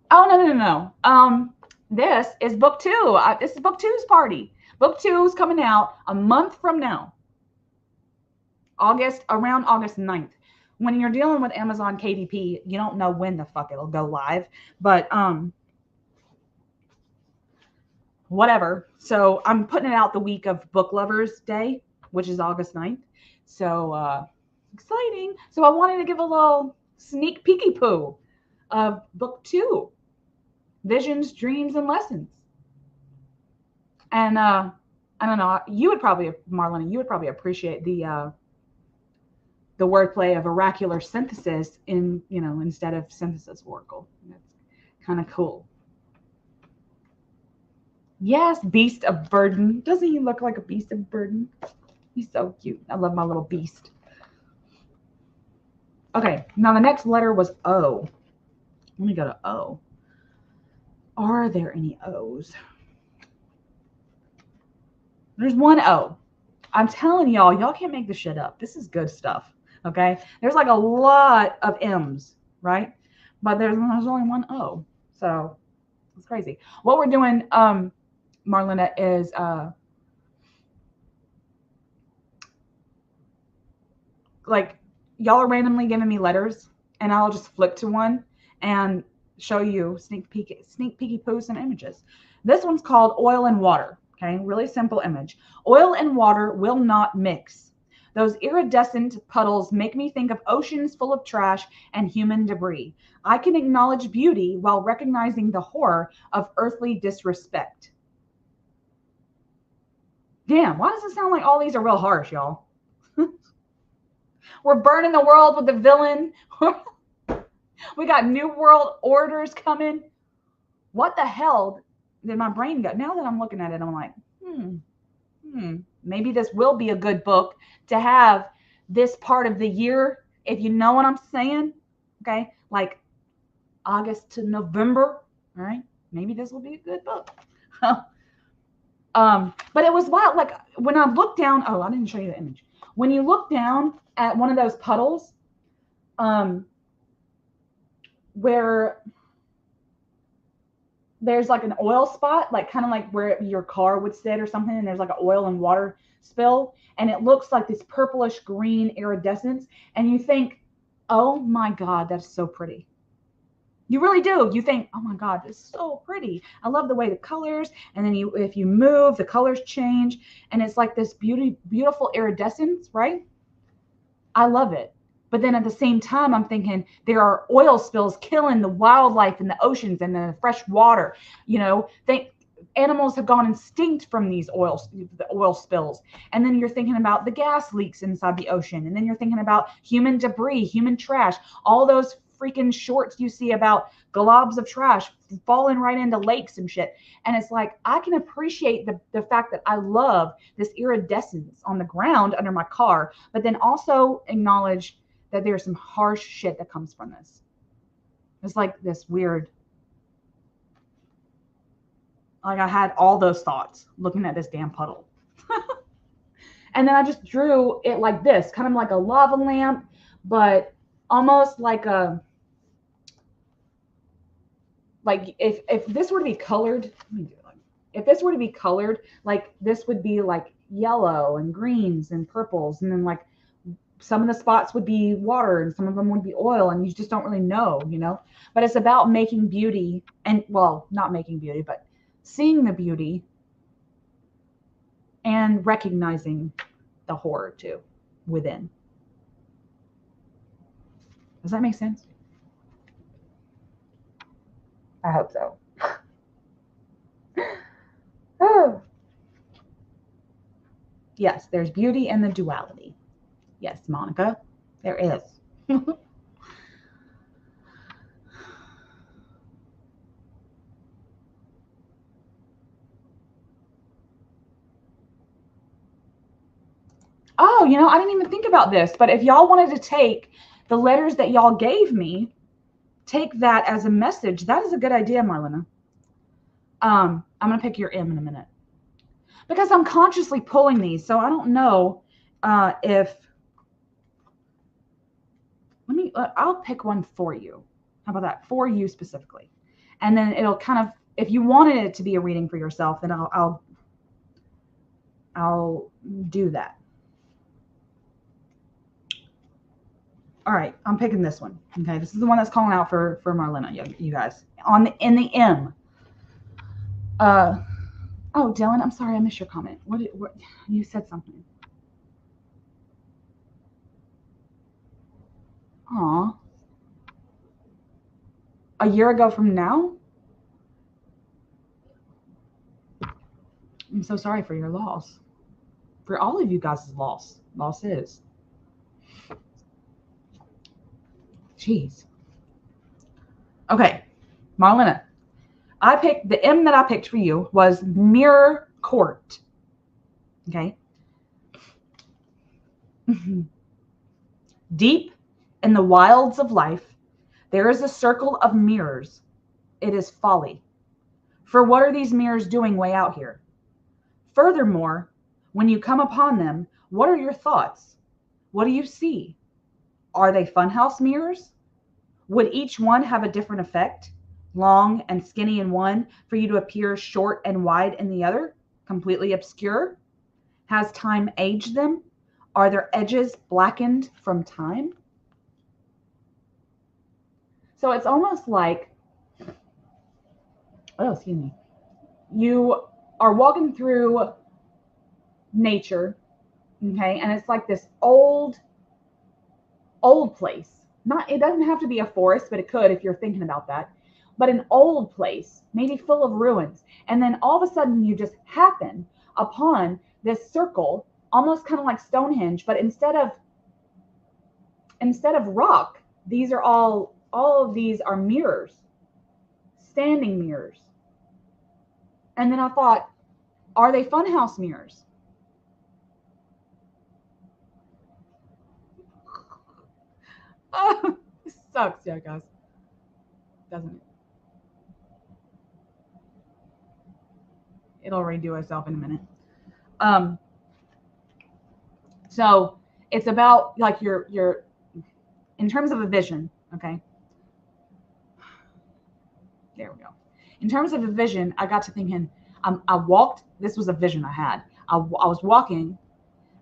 Oh, no. This is book 2. This is book 2's party. Book 2 is coming out a month from now. Around August 9th. When you're dealing with Amazon KDP, you don't know when the fuck it'll go live, but whatever. So I'm putting it out the week of Book Lovers Day, which is August 9th. So exciting. So I wanted to give a little sneak peeky poo of book 2, Visions, Dreams, and Lessons. And I don't know, Marlena, you would probably appreciate the wordplay of oracular synthesis instead of synthesis oracle. That's kind of cool. Yes, beast of burden. Doesn't he look like a beast of burden? He's so cute. I love my little beast. Okay, now the next letter was O. Let me go to O. Are there any O's? There's one O. I'm telling y'all can't make this shit up. This is good stuff. Okay, there's like a lot of M's, right? But there's only one O, so it's crazy. What we're doing, Marlena, is like y'all are randomly giving me letters, and I'll just flip to one and show you sneak peeky poo some images. This one's called Oil and Water. Okay, really simple image. Oil and water will not mix. Those iridescent puddles make me think of oceans full of trash and human debris. I can acknowledge beauty while recognizing the horror of earthly disrespect. Damn, why does it sound like all these are real harsh, y'all? We're burning the world with the villain. We got new world orders coming. What the hell did my brain go? Now that I'm looking at it, I'm like, maybe this will be a good book to have this part of the year, if you know what I'm saying. Okay, like August to November. All right, maybe this will be a good book. But it was wild. Like when I looked down, oh, I didn't show you the image. When you look down at one of those puddles, where there's like an oil spot, like kind of like where your car would sit or something, and there's like an oil and water spill, and it looks like this purplish green iridescence, and you think, oh my God, that's so pretty. You really do. You think, oh my God, it's so pretty. I love the way the colors, and then if you move, the colors change, and it's like this beautiful iridescence, right? I love it. But then at the same time, I'm thinking there are oil spills killing the wildlife in the oceans and the fresh water. You know, animals have gone extinct from the oil spills. And then you're thinking about the gas leaks inside the ocean. And then you're thinking about human debris, human trash, all those freaking shorts you see about globs of trash falling right into lakes and shit. And it's like, I can appreciate the fact that I love this iridescence on the ground under my car, but then also acknowledge that there's some harsh shit that comes from this. It's like this weird, like I had all those thoughts looking at this damn puddle. And then I just drew it like this, kind of like a lava lamp, but almost like if this were to be colored, if this were to be colored, like this would be like yellow and greens and purples, and then like some of the spots would be water and some of them would be oil, and you just don't really know, you know. But it's about making beauty, and well, not making beauty, but seeing the beauty and recognizing the horror too within. Does that make sense? I hope so. Oh. Yes, there's beauty in the duality. Yes, Monica, there is. Oh, you know, I didn't even think about this, but if y'all wanted to take the letters that y'all gave me, take that as a message. That is a good idea, Marlena. I'm going to pick your M in a minute because I'm consciously pulling these. So I don't know if, I'll pick one for you. How about that? For you specifically. And then it'll kind of, if you wanted it to be a reading for yourself, then I'll do that. All right, I'm picking this one. Okay, this is the one that's calling out for Marlena, you guys. In the M. Oh, Dylan, I'm sorry I missed your comment. What you said something. Aw. A year ago from now? I'm so sorry for your loss. For all of you guys' loss. Loss is. Jeez. Okay, Marlena. The M that I picked for you was Mirror Court. Okay. Deep in the wilds of life, there is a circle of mirrors. It is folly. For what are these mirrors doing way out here? Furthermore, when you come upon them, what are your thoughts? What do you see? Are they funhouse mirrors? Would each one have a different effect? Long and skinny in one for you to appear short and wide in the other? Completely obscure? Has time aged them? Are their edges blackened from time? So it's almost like, oh, excuse me, you are walking through nature, okay, and it's like this old place. Not, it doesn't have to be a forest, but it could if you're thinking about that. But an old place, maybe full of ruins. And then all of a sudden you just happen upon this circle, almost kind of like Stonehenge, but instead of rock, these are all of these are mirrors, standing mirrors. And then I thought, are they funhouse mirrors? Oh, this sucks, yeah, guys. Doesn't it? It'll redo itself in a minute. So it's about like your in terms of a vision, okay? There we go. In terms of a vision, I got to thinking, I walked, this was a vision I had. I was walking,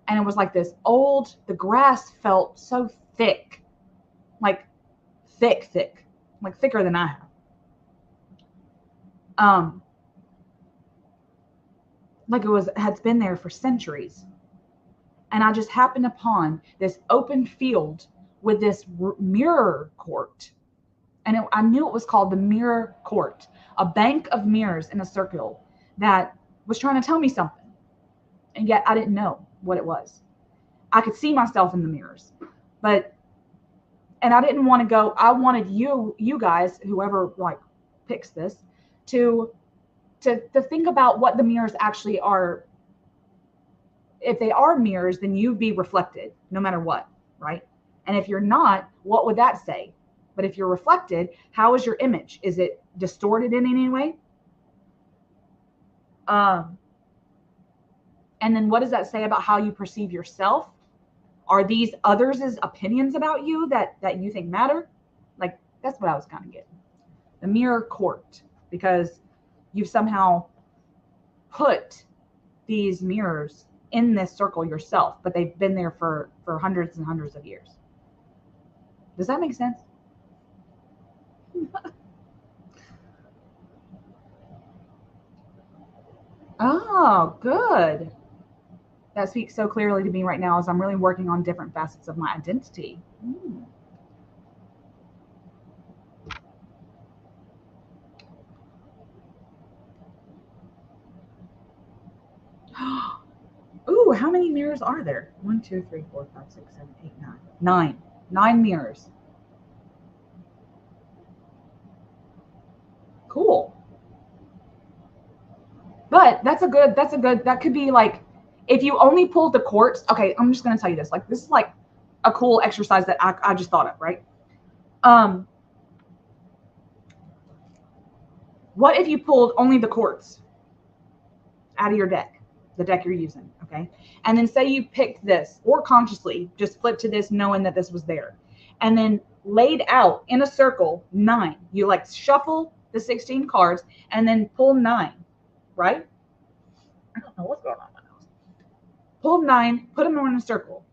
and it was like this old, the grass felt so thick, like thick, like thicker than I have. Like it had been there for centuries. And I just happened upon this open field with this mirror court. And I knew it was called the mirror court, a bank of mirrors in a circle that was trying to tell me something. And yet I didn't know what it was. I could see myself in the mirrors, and I didn't want to go. I wanted you guys, whoever like picks this, to think about what the mirrors actually are. If they are mirrors, then you be reflected no matter what, right? And if you're not, what would that say? But if you're reflected, how is your image? Is it distorted in any way? And then what does that say about how you perceive yourself? Are these others' opinions about you that you think matter? Like, that's what I was kind of getting. The mirror court, because you've somehow put these mirrors in this circle yourself, but they've been there for hundreds and hundreds of years. Does that make sense? Oh, good. That speaks so clearly to me right now as I'm really working on different facets of my identity. Ooh, how many mirrors are there? 1, 2, 3, 4, 5, 6, 7, 8, 9. 9 mirrors. Cool. But that could be like, if you only pulled the quartz. Okay, I'm just going to tell you this. Like, this is like a cool exercise that I just thought of, right? What if you pulled only the quartz out of your deck, the deck you're using, okay? And then say you picked this, or consciously just flipped to this knowing that this was there, and then laid out in a circle 9. You like shuffle the 16 cards and then pull 9, right? I don't know what's going on with my nose. Pull 9, put them in a circle.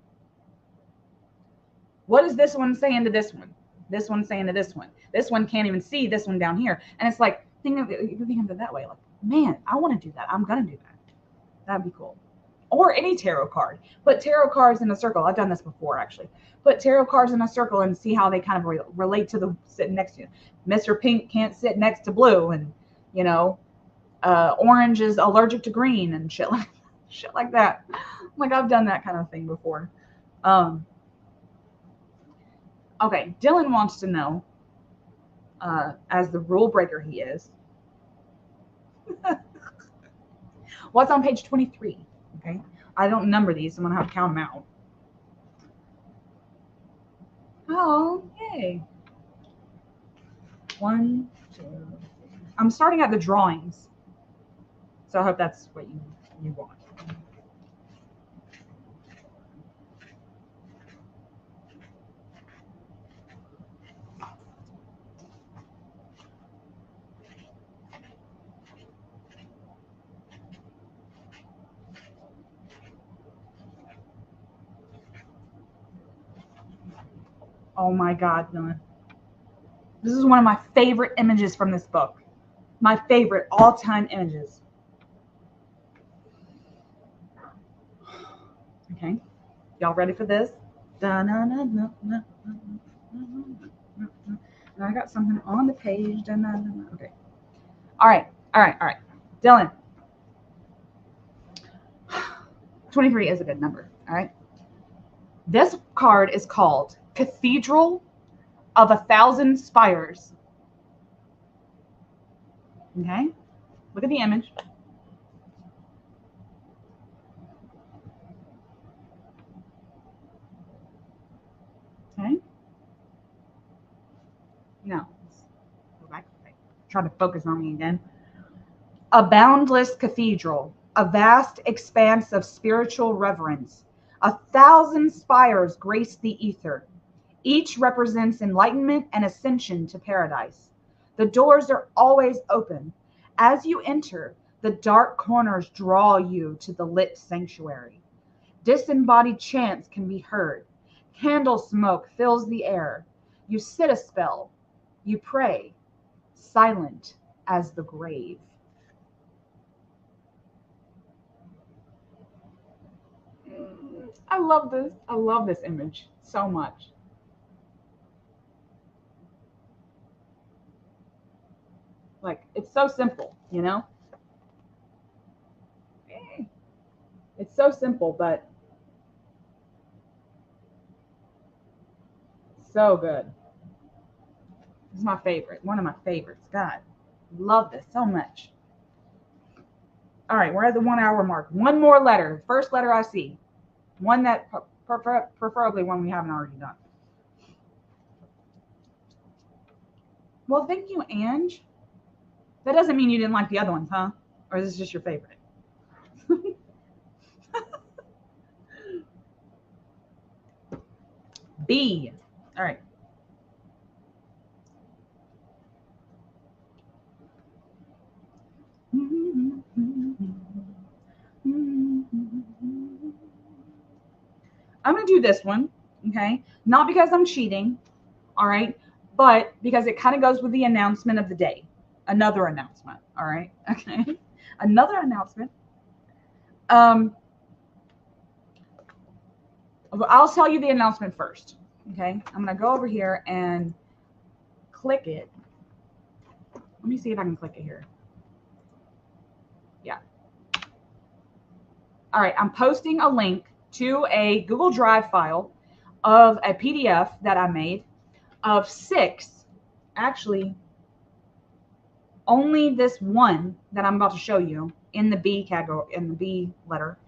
What is this one saying to this one? This one saying to this one. This one can't even see this one down here. And it's like, think of it that way. Like, man, I want to do that. I'm going to do that. That'd be cool. Or any tarot card. Put tarot cards in a circle. I've done this before, actually. Put tarot cards in a circle and see how they kind of relate to the sitting next to you. Mr. Pink can't sit next to blue, and, you know, orange is allergic to green and shit like that. Like, I've done that kind of thing before. Okay, Dylan wants to know, as the rule breaker he is, what's on page 23? Okay, I don't number these, so I'm gonna have to count them out. Oh, yay! 1, 2. I'm starting at the drawings, so I hope that's what you want. Oh my God, Dylan. This is one of my favorite images from this book. My favorite all-time images. Okay. Y'all ready for this? And I got something on the page. Okay. All right. Dylan. 23 is a good number. All right. This card is called Cathedral of 1,000 Spires. Okay. Look at the image. Okay. Now, let's go back. Try to focus on me again. A boundless cathedral, a vast expanse of spiritual reverence. 1,000 spires grace the ether. Each represents enlightenment and ascension to paradise. The doors are always open. As you enter, the dark corners draw you to the lit sanctuary. Disembodied chants can be heard. Candle smoke fills the air. You sit a spell. You pray, silent as the grave. I love this. I love this image so much. Like, it's so simple, you know? It's so simple, but so good. This is my favorite. One of my favorites. God, love this so much. All right, we're at the 1 hour mark. One more letter. First letter I see. One that preferably one we haven't already done. Well, thank you, Ange. That doesn't mean you didn't like the other ones, huh? Or is this just your favorite? B. All right. I'm going to do this one, okay? Not because I'm cheating, all right? But because it kind of goes with the announcement of the day. Another announcement, all right? Okay. Another announcement. I'll tell you the announcement first, okay? I'm going to go over here and click it. Let me see if I can click it here. Yeah. All right, I'm posting a link to a Google Drive file of a PDF that I made of 6, actually only this one that I'm about to show you in the B category, in the B letter,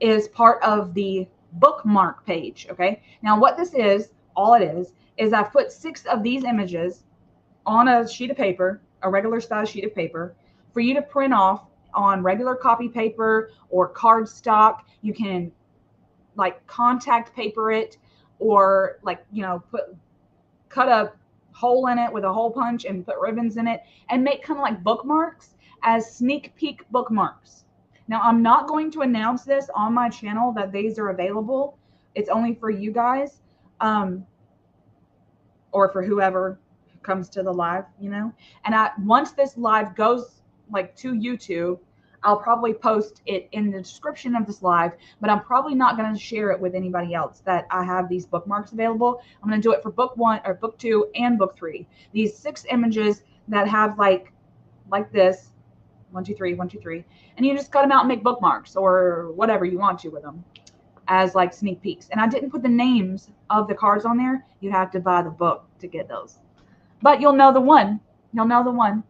is part of the bookmark page, okay? Now what this is, all it is I've put 6 of these images on a sheet of paper, a regular size sheet of paper, for you to print off on regular copy paper or cardstock. You can like contact paper it, or like, you know, cut a hole in it with a hole punch and put ribbons in it and make kind of like bookmarks as sneak peek bookmarks. Now, I'm not going to announce this on my channel that these are available. It's only for you guys, or for whoever comes to the live, you know. And once this live goes like to YouTube, I'll probably post it in the description of this live, but I'm probably not going to share it with anybody else that I have these bookmarks available. I'm going to do it for book 1 or book 2 and book 3. These 6 images that have like this, 1, 2, 3, 1, 2, 3, and you just cut them out and make bookmarks or whatever you want to with them as like sneak peeks. And I didn't put the names of the cards on there. You have to buy the book to get those, but you'll know the one. You'll know the one.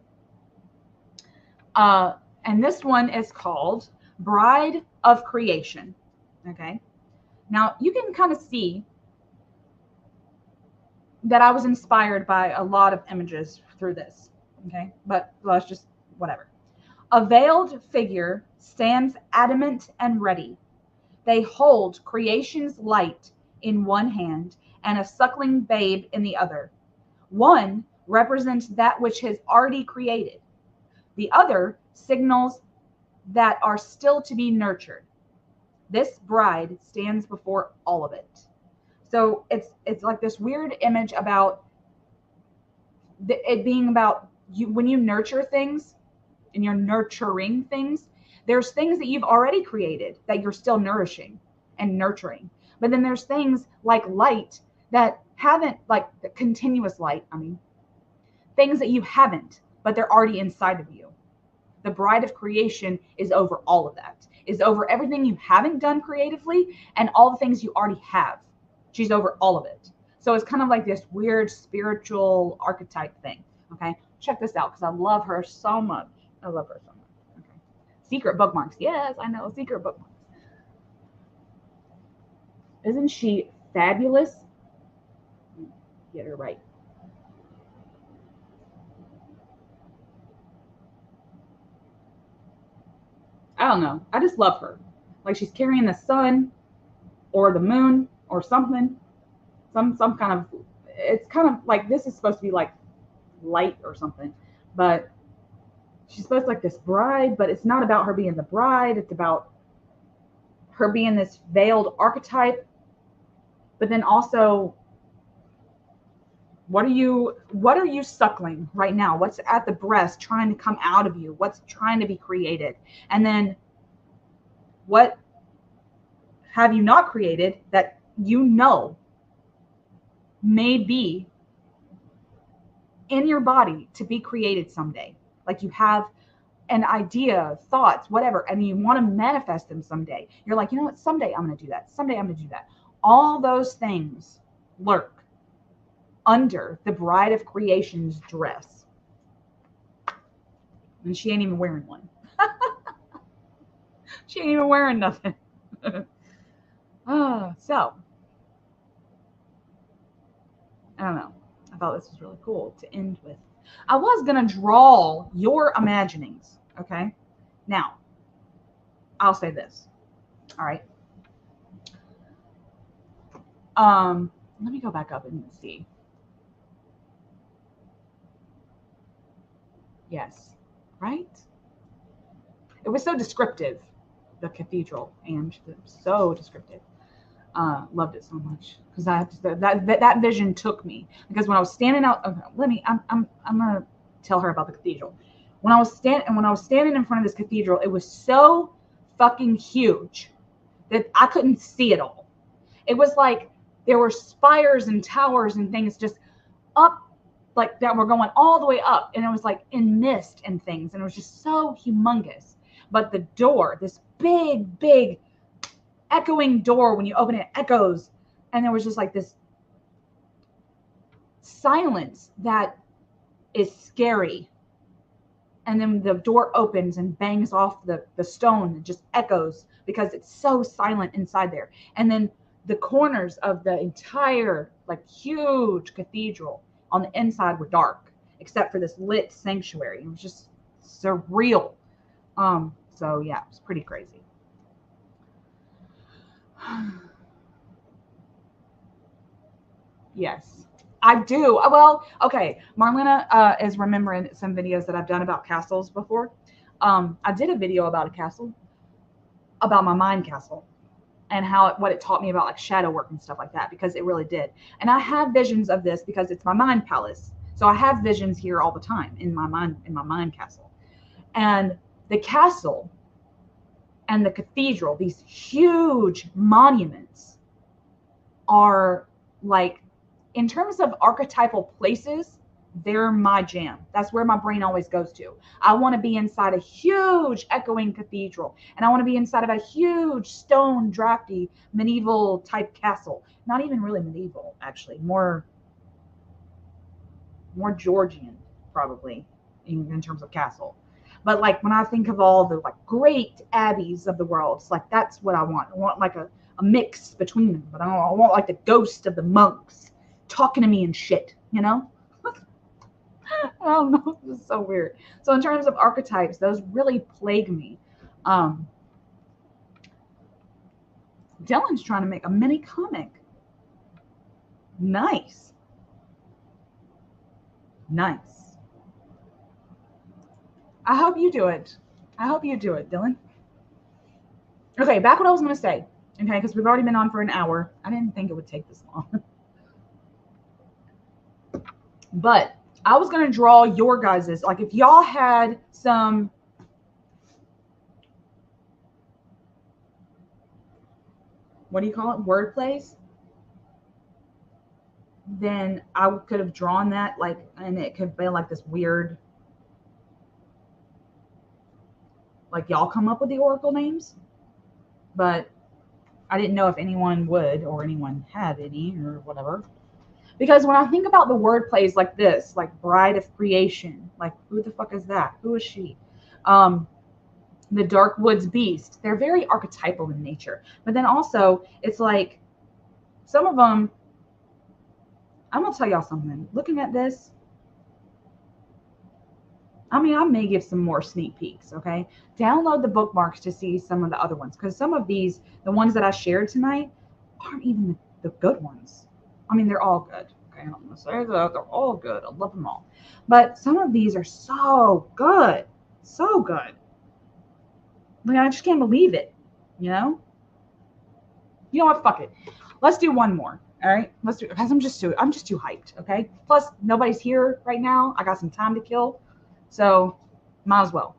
And this one is called Bride of Creation. Okay. Now you can kind of see that I was inspired by a lot of images through this. Okay. But let's just, whatever. A veiled figure stands adamant and ready. They hold creation's light in one hand and a suckling babe in the other. One represents that which has already created. The other signals that are still to be nurtured. This bride stands before all of it. So it's like this weird image about it being about you when you nurture things and you're nurturing things. There's things that you've already created that you're still nourishing and nurturing. But then there's things like light that haven't, like the continuous light, I mean, things that you haven't, but they're already inside of you. The bride of creation is over all of that, is over everything you haven't done creatively and all the things you already have. She's over all of it. So it's kind of like this weird spiritual archetype thing. Okay. Check this out because I love her so much. I love her so much. Okay. Secret bookmarks. Yes, I know. Secret bookmarks. Isn't she fabulous? Get her right. I don't know. I just love her. Like she's carrying the sun or the moon or something. Some kind of, it's kind of like, this is supposed to be like light or something, but she's supposed to like this bride, but it's not about her being the bride. It's about her being this veiled archetype. But then also, what are you suckling right now? What's at the breast trying to come out of you? What's trying to be created? And then what have you not created that you know may be in your body to be created someday? Like you have an idea, thoughts, whatever, and you want to manifest them someday. You're like, you know what? Someday I'm going to do that. Someday I'm going to do that. All those things lurk under the bride of creation's dress. And she ain't even wearing one. She ain't even wearing nothing. So, I don't know. I thought this was really cool to end with. I was going to draw your imaginings. Okay. Now, I'll say this. All right. Let me go back up and see. Yes. Right? It was so descriptive, the cathedral, and so descriptive. Loved it so much because that vision took me, because when I was standing out, okay, I'm gonna tell her about the cathedral. When I was standing in front of this cathedral, it was so fucking huge that I couldn't see it all. It was like there were spires and towers and things just up, like that were going all the way up, and it was like in mist and things, and it was just so humongous. But the door, this big echoing door, when you open it, echoes, and there was just like this silence that is scary. And then the door opens and bangs off the stone. It just echoes because it's so silent inside there. And then the corners of the entire like huge cathedral on the inside were dark, except for this lit sanctuary. It was just surreal. So yeah, it was pretty crazy. Yes, I do. Well, okay. Marlena is remembering some videos that I've done about castles before. I did a video about a castle, about my mind castle, and what it taught me about like shadow work and stuff like that, because it really did. And I have visions of this because it's my mind palace. So I have visions here all the time in my mind castle. And the castle and the cathedral, these huge monuments, are like, in terms of archetypal places, they're my jam. That's where my brain always goes to. I want to be inside a huge echoing cathedral, and I want to be inside of a huge stone drafty medieval type castle. Not even really medieval, actually, more Georgian probably in terms of castle. But like when I think of all the like great abbeys of the world, it's like that's what I want. I want like a mix between them, but I want like the ghost of the monks talking to me and shit, you know? I don't know. This is so weird. So in terms of archetypes, those really plague me. Dylan's trying to make a mini comic. Nice. Nice. I hope you do it. I hope you do it, Dylan. Okay, back what I was going to say. Okay, because we've already been on for an hour. I didn't think it would take this long. But I was going to draw your guys's, like if y'all had some, what do you call it, word plays, then I could have drawn that, like, and it could be like this weird, like y'all come up with the oracle names, but I didn't know if anyone would or anyone had any or whatever. Because when I think about the word plays like this, like Bride of Creation, like who the fuck is that? Who is she? The Dark Woods Beast, they're very archetypal in nature. But then also, it's like some of them, I'm going to tell y'all something. Looking at this, I mean, I may give some more sneak peeks, okay? Download the bookmarks to see some of the other ones. Because some of these, the ones that I shared tonight, aren't even the good ones. I mean, they're all good. Okay, I'm going to say that. They're all good. I love them all. But some of these are so good. So good. Like, I just can't believe it, you know? You know what? Fuck it. Let's do one more. All right? Let's do it. Because I'm just too hyped, okay? Plus, nobody's here right now. I got some time to kill. So, might as well.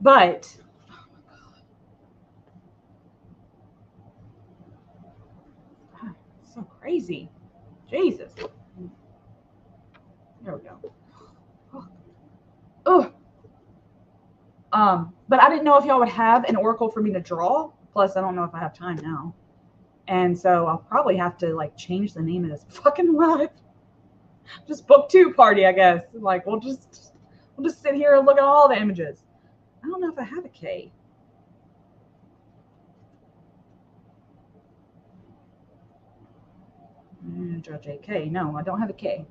But God, so crazy. Jesus. There we go. Oh. But I didn't know if y'all would have an oracle for me to draw. Plus, I don't know if I have time now. And so I'll probably have to like change the name of this fucking live. Just book 2 party, I guess. Like we'll just sit here and look at all the images. I don't know if I have a K. Draw JK. No, I don't have a K.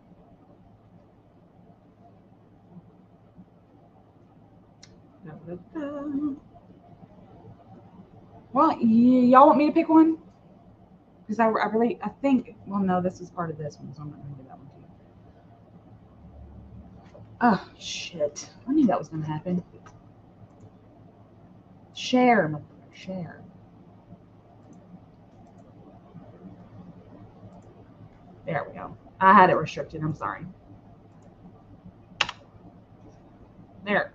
Well, y'all want me to pick one? Because I think, well, no, this is part of this one, so I'm not going to do that one too. Oh, shit. I knew that was going to happen. Share. There we go. I had it restricted. I'm sorry. There.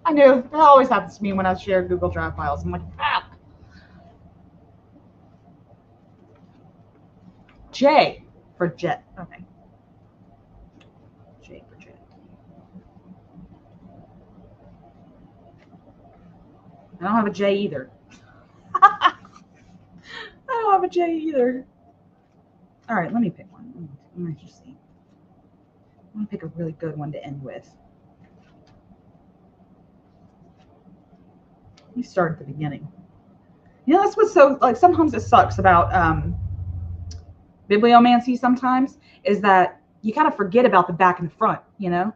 I knew. That always happens to me when I share Google Drive files. I'm like, ah. J for jet. Okay. J for jet. I don't have a J either. I don't have a J either. All right, let me pick one. Let me just see. I'm going to pick a really good one to end with. Let me start at the beginning. You know, that's what's so, like, sometimes it sucks about bibliomancy sometimes, is that you kind of forget about the back and the front, you know?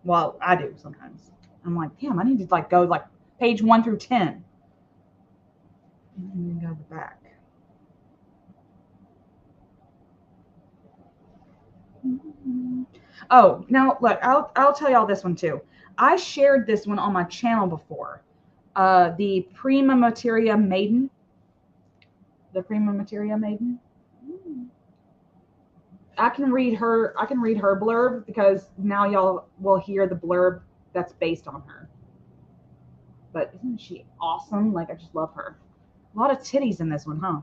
Well, I do sometimes. I'm like, damn, I need to like go like page 1 through 10. And then go to the back. Oh, now look, I'll tell y'all this one too. I shared this one on my channel before. The Prima Materia Maiden. The Prima Materia Maiden. I can read her blurb because now y'all will hear the blurb that's based on her. But isn't she awesome? Like, I just love her. A lot of titties in this one, huh?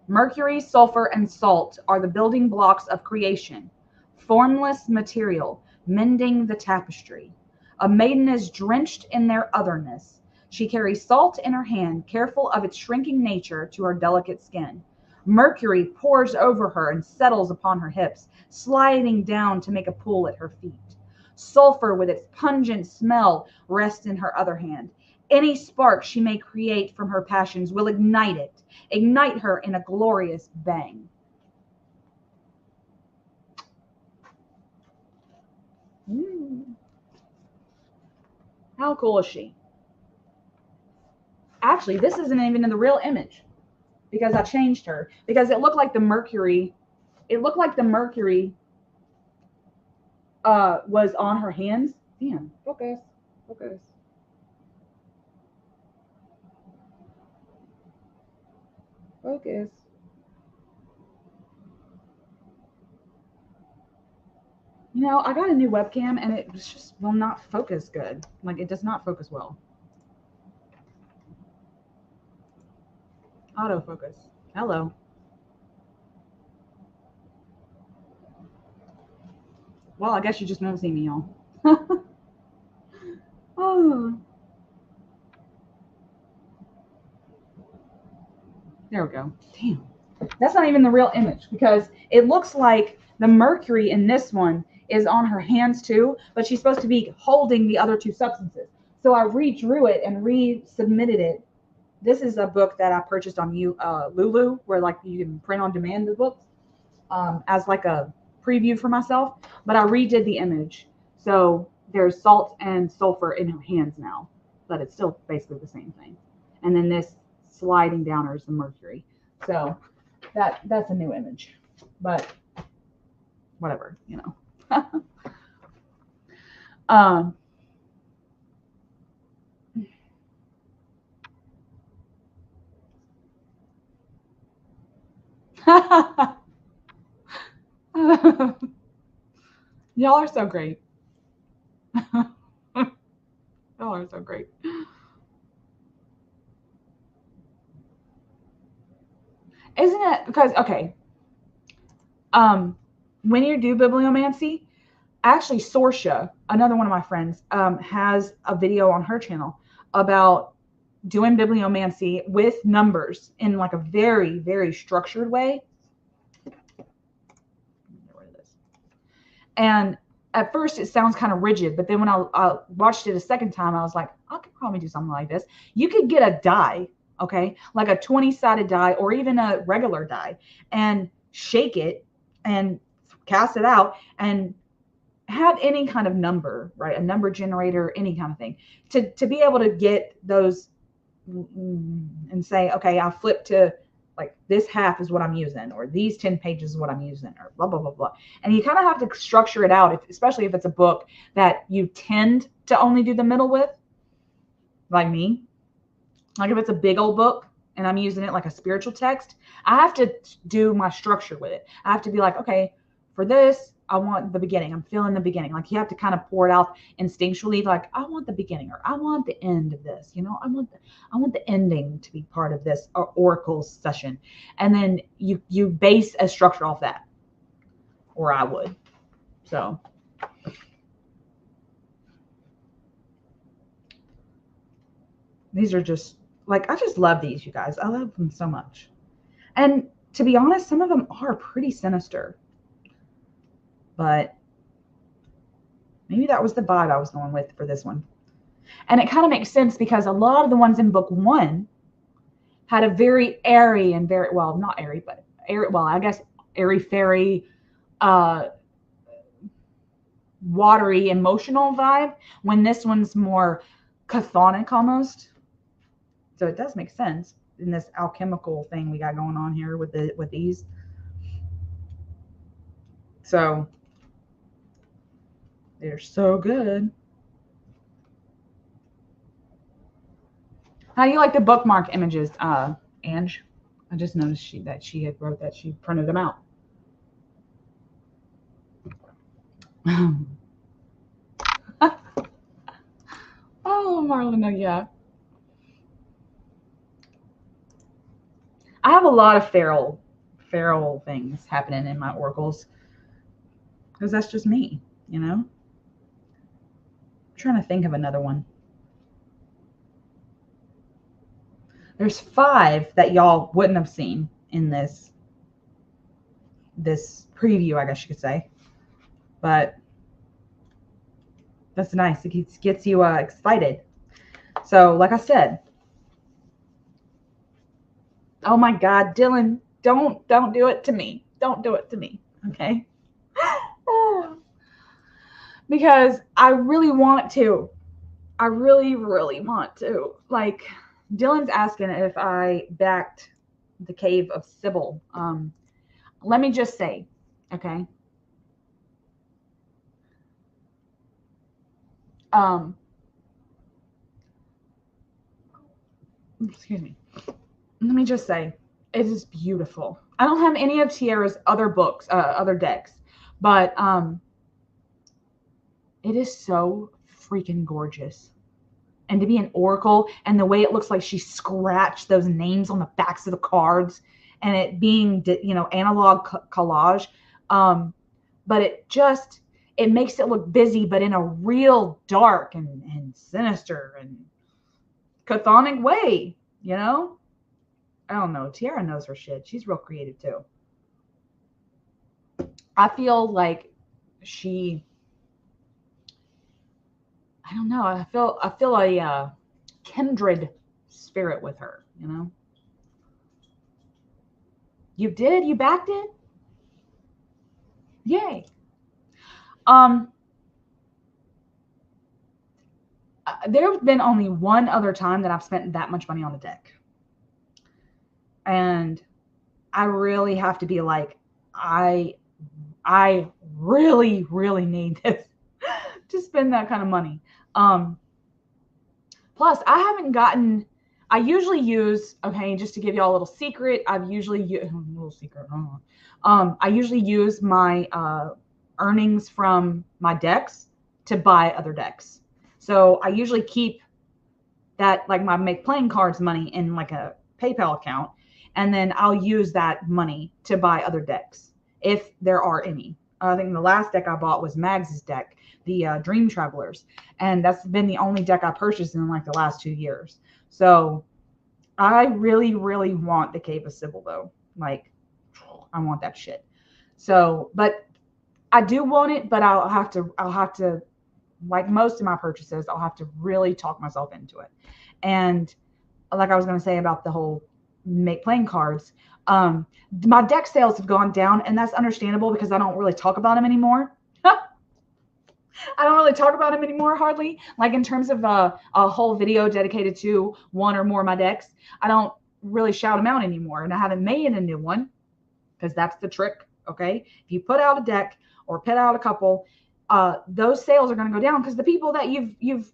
Mercury, sulfur, and salt are the building blocks of creation. Formless material, mending the tapestry. A maiden is drenched in their otherness. She carries salt in her hand, careful of its shrinking nature to her delicate skin. Mercury pours over her and settles upon her hips, sliding down to make a pool at her feet. Sulfur, with its pungent smell, rests in her other hand. Any spark she may create from her passions will ignite her in a glorious bang. How cool is she? Actually, this isn't even in the real image because I changed her, because it looked like the Mercury. It looked like the Mercury was on her hands, Damn, focus, focus. Focus. You know, I got a new webcam and it just will not focus good. Like, it does not focus well. Autofocus. Hello. Well, I guess you just won't see me, y'all. Oh. There we go. Damn. That's not even the real image because it looks like the mercury in this one is on her hands too, but she's supposed to be holding the other two substances. So I redrew it and resubmitted it. This is a book that I purchased on Lulu, where like you can print on demand the books as like a preview for myself. But I redid the image, so there's salt and sulfur in her hands now, but it's still basically the same thing. And then this sliding down is the mercury. So that's a new image, but whatever, you know. Y'all are so great. Y'all are so great. Isn't it because okay, when you do bibliomancy, actually Sorsha, another one of my friends, has a video on her channel about doing bibliomancy with numbers in like a very, very structured way. And at first it sounds kind of rigid, but then when I watched it a second time, I was like, I could probably do something like this. You could get a die, okay, like a 20-sided die or even a regular die, and shake it and cast it out and have any kind of number, right? A number generator, any kind of thing, to be able to get those and say, okay, I flip to like this half is what I'm using, or these 10 pages is what I'm using, or blah, blah, blah, blah. And you kind of have to structure it out, especially if it's a book that you tend to only do the middle with, like me. Like if it's a big old book and I'm using it like a spiritual text, I have to do my structure with it. I have to be like, okay, for this, I want the beginning. I'm feeling the beginning. Like you have to kind of pour it out instinctually. Like I want the beginning, or I want the end of this. You know, I want the ending to be part of this oracle session, and then you base a structure off that, or I would. So these are just like, I just love these, you guys. I love them so much. And to be honest, some of them are pretty sinister. But maybe that was the vibe I was going with for this one. And it kind of makes sense because a lot of the ones in book one had a very airy and very, well, not airy, but airy, well, I guess airy fairy, watery, emotional vibe, when this one's more chthonic almost. So it does make sense in this alchemical thing we got going on here with these. So they're so good. How do you like the bookmark images, Ange? I just noticed that she had wrote that she printed them out. Oh, Marlena, yeah. I have a lot of feral things happening in my oracles because that's just me, you know. I'm trying to think of another one. There's 5 that y'all wouldn't have seen in this preview, I guess you could say. But that's nice. It gets you excited. So, like I said, oh my God, Dylan, don't do it to me. Don't do it to me, okay? Because I really want to. I really, really want to. Like, Dylan's asking if I backed the Cave of Sybil. Let me just say, okay? Excuse me. Let me just say, it is beautiful. I don't have any of Tiara's other books, other decks, but it is so freaking gorgeous. And to be an oracle, and the way it looks like she scratched those names on the backs of the cards, and it being, you know, analog collage, but it makes it look busy, but in a real dark and sinister and chthonic way, you know? I don't know. Tiara knows her shit. She's real creative too. I feel like I don't know. I feel a kindred spirit with her, you know? You did? You backed it? Yay. There's been only one other time that I've spent that much money on a deck. And I really have to be like, I really, really need this to spend that kind of money. Plus, I usually use, okay, just to give y'all a little secret, I usually use my earnings from my decks to buy other decks. So I usually keep that, like my Make Playing Cards money, in like a PayPal account, and then I'll use that money to buy other decks if there are any. I think the last deck I bought was Mags's deck, the Dream Travelers, and that's been the only deck I purchased in like the last 2 years. So I really, really want the Cave of Sybil though. Like, I want that shit. So, but I do want it, but I'll have to, like most of my purchases, I'll have to really talk myself into it. And like I was going to say about the whole Make Playing Cards, my deck sales have gone down, and that's understandable because I don't really talk about them anymore. I don't really talk about them anymore, hardly. Like in terms of a whole video dedicated to one or more of my decks, I don't really shout them out anymore. And I haven't made a new one because that's the trick, okay? If you put out a deck or put out a couple, those sales are going to go down because the people that you've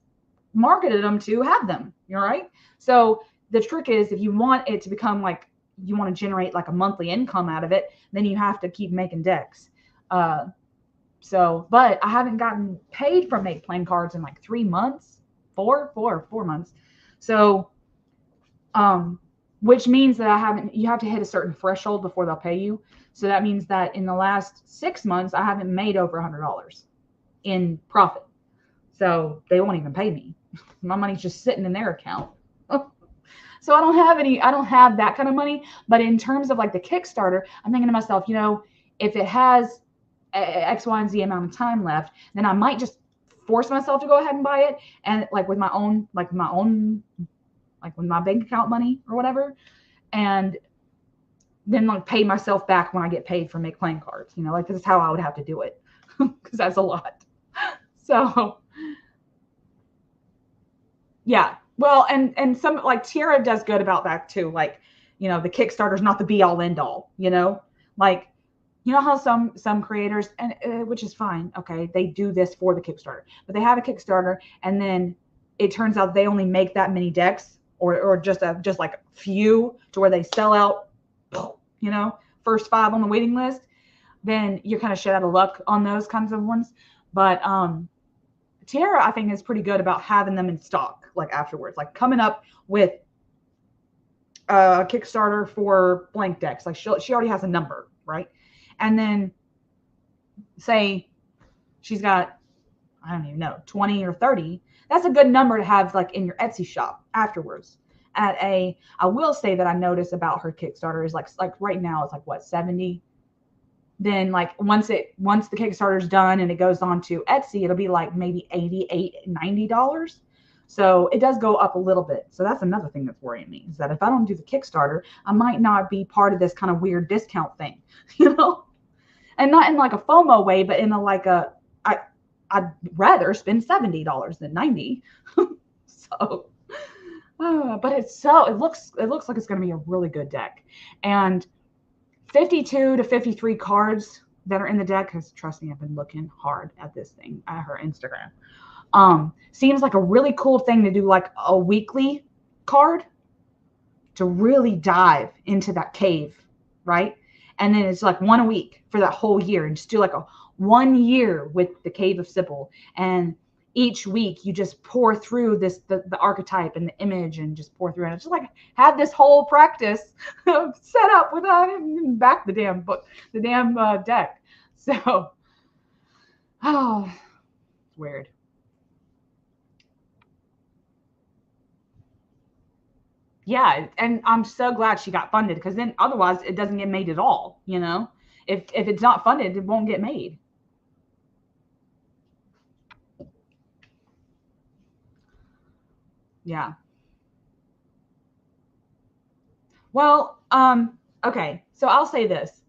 marketed them to have them, all right? So the trick is, if you want it to become like, you want to generate like a monthly income out of it, then you have to keep making decks. But I haven't gotten paid for Make Playing Cards in like 3 months, 4 months. So, which means that you have to hit a certain threshold before they'll pay you. So that means that in the last 6 months, I haven't made over $100 in profit. So they won't even pay me. My money's just sitting in their account. So I don't have that kind of money. But in terms of like the Kickstarter, I'm thinking to myself, you know, if it has X, Y, and Z amount of time left, then I might just force myself to go ahead and buy it. And like with my own, like with my bank account money or whatever. And then like pay myself back when I get paid for Make Playing Cards, you know, like this is how I would have to do it because that's a lot. So yeah. Well, and some, like Tiara does good about that too. Like, you know, the Kickstarter's not the be all end all, you know, like, you know how some creators, and which is fine, okay, they do this for the Kickstarter, but they have a Kickstarter and then it turns out they only make that many decks or just like few to where they sell out, you know, first 5 on the waiting list. Then you're kind of shit out of luck on those kinds of ones. But Tiara, I think, is pretty good about having them in stock, like afterwards, like coming up with a Kickstarter for blank decks. Like she already has a number, right? And then say she's got, I don't even know, 20 or 30. That's a good number to have like in your Etsy shop afterwards. I will say that I notice about her Kickstarter is like right now it's like what, 70. Then like once the Kickstarter's done and it goes on to Etsy, it'll be like maybe $88, $90. So it does go up a little bit. So that's another thing that's worrying me, is that if I don't do the Kickstarter, I might not be part of this kind of weird discount thing, you know, and not in like a FOMO way, but in a like I'd rather spend $70 than $90. So, but it looks like it's going to be a really good deck. And 52 to 53 cards that are in the deck, because trust me, I've been looking hard at this thing, at her Instagram. Seems like a really cool thing to do, like a weekly card, to really dive into that cave, right? And then it's like one a week for that whole year, and just do like a 1 year with the Cave of Sybil. And each week you just pour through this, the archetype and the image, and just pour through it. And it's just like had this whole practice set up without even back the damn book, the damn deck. So, oh, it's weird. Yeah, and I'm so glad she got funded, because then otherwise it doesn't get made at all, you know? If it's not funded, it won't get made. Yeah. Well, okay. So I'll say this.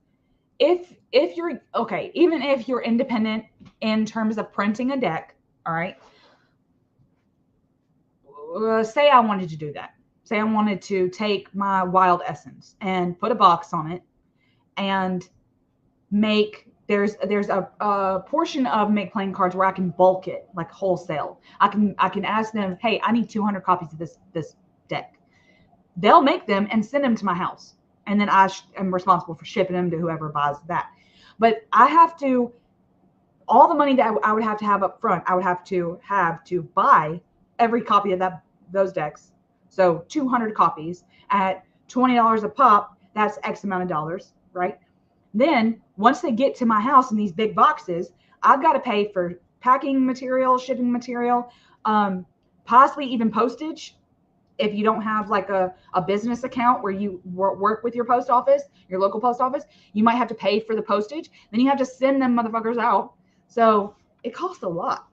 If you're okay, even if you're independent in terms of printing a deck, all right? Say I wanted to do that. Say I wanted to take my Wild Essence and put a box on it, and make there's a portion of Make Playing Cards where I can bulk it, like wholesale. I can ask them, hey, I need 200 copies of this deck. They'll make them and send them to my house, and then I am responsible for shipping them to whoever buys that. But I have to, all the money that I would have to have up front, I would have to buy every copy of those decks. So 200 copies at $20 a pop. That's X amount of dollars, right? Then once they get to my house in these big boxes, I've got to pay for packing material, shipping material, possibly even postage. If you don't have like a business account where you work with your post office, your local post office, you might have to pay for the postage. Then you have to send them motherfuckers out. So it costs a lot.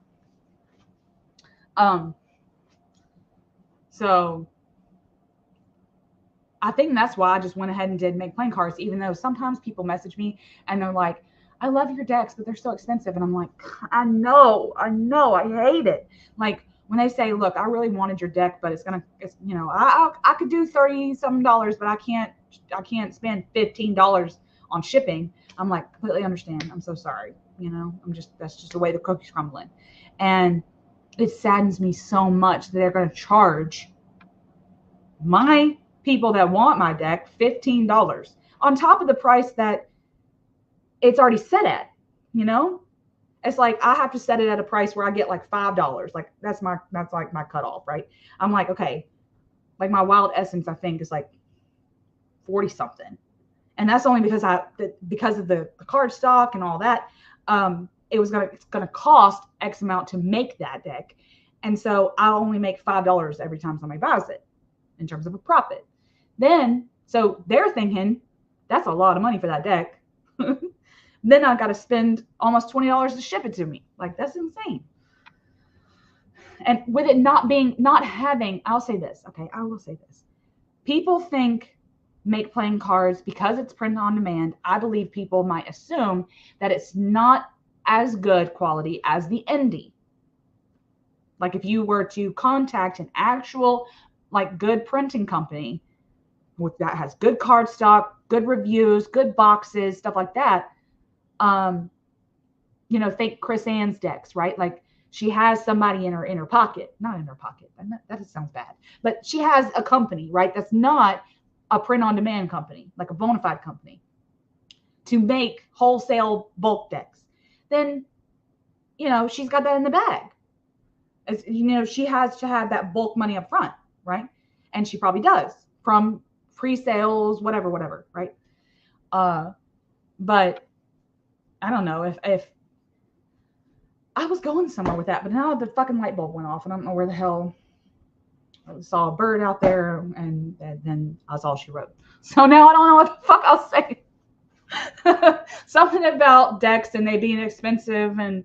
So I think that's why I just went ahead and did Make Playing Cards, even though sometimes people message me and they're like, I love your decks, but they're so expensive. And I'm like, I know, I hate it. Like when they say, look, I really wanted your deck, but it's I could do $30 something, but I can't spend $15 on shipping. I'm like, completely understand. I'm so sorry. That's just the way the cookie's crumbling. And it saddens me so much that they're going to charge my people that want my deck $15 on top of the price that it's already set at. It's like I have to set it at a price where I get like $5. Like that's like my cutoff, right? I'm like, okay, like my Wild Essence I think is like 40 something, and that's only because of the card stock and all that. It's gonna cost X amount to make that deck, and so I only make $5 every time somebody buys it in terms of a profit. Then so they're thinking that's a lot of money for that deck. Then I got to spend almost $20 to ship it to me. Like that's insane. And with it not having, I'll say this. Okay, I will say this. People think Make Playing Cards, because it's print on demand, I believe people might assume that it's not as good quality as the indie. Like if you were to contact an actual like good printing company that has good card stock, good reviews, good boxes, stuff like that. Think Chris Ann's decks, right? Like she has somebody in her pocket, not in her pocket. That sounds bad, but she has a company, right? That's not a print on demand company, like a bona fide company, to make wholesale bulk decks. Then, she's got that in the bag. She has to have that bulk money up front, right? And she probably does from pre-sales, whatever, right? But I don't know if I was going somewhere with that, but now the fucking light bulb went off and I don't know where the hell. I saw a bird out there and then that's all she wrote. So now I don't know what the fuck I'll say. Something about decks and they being expensive and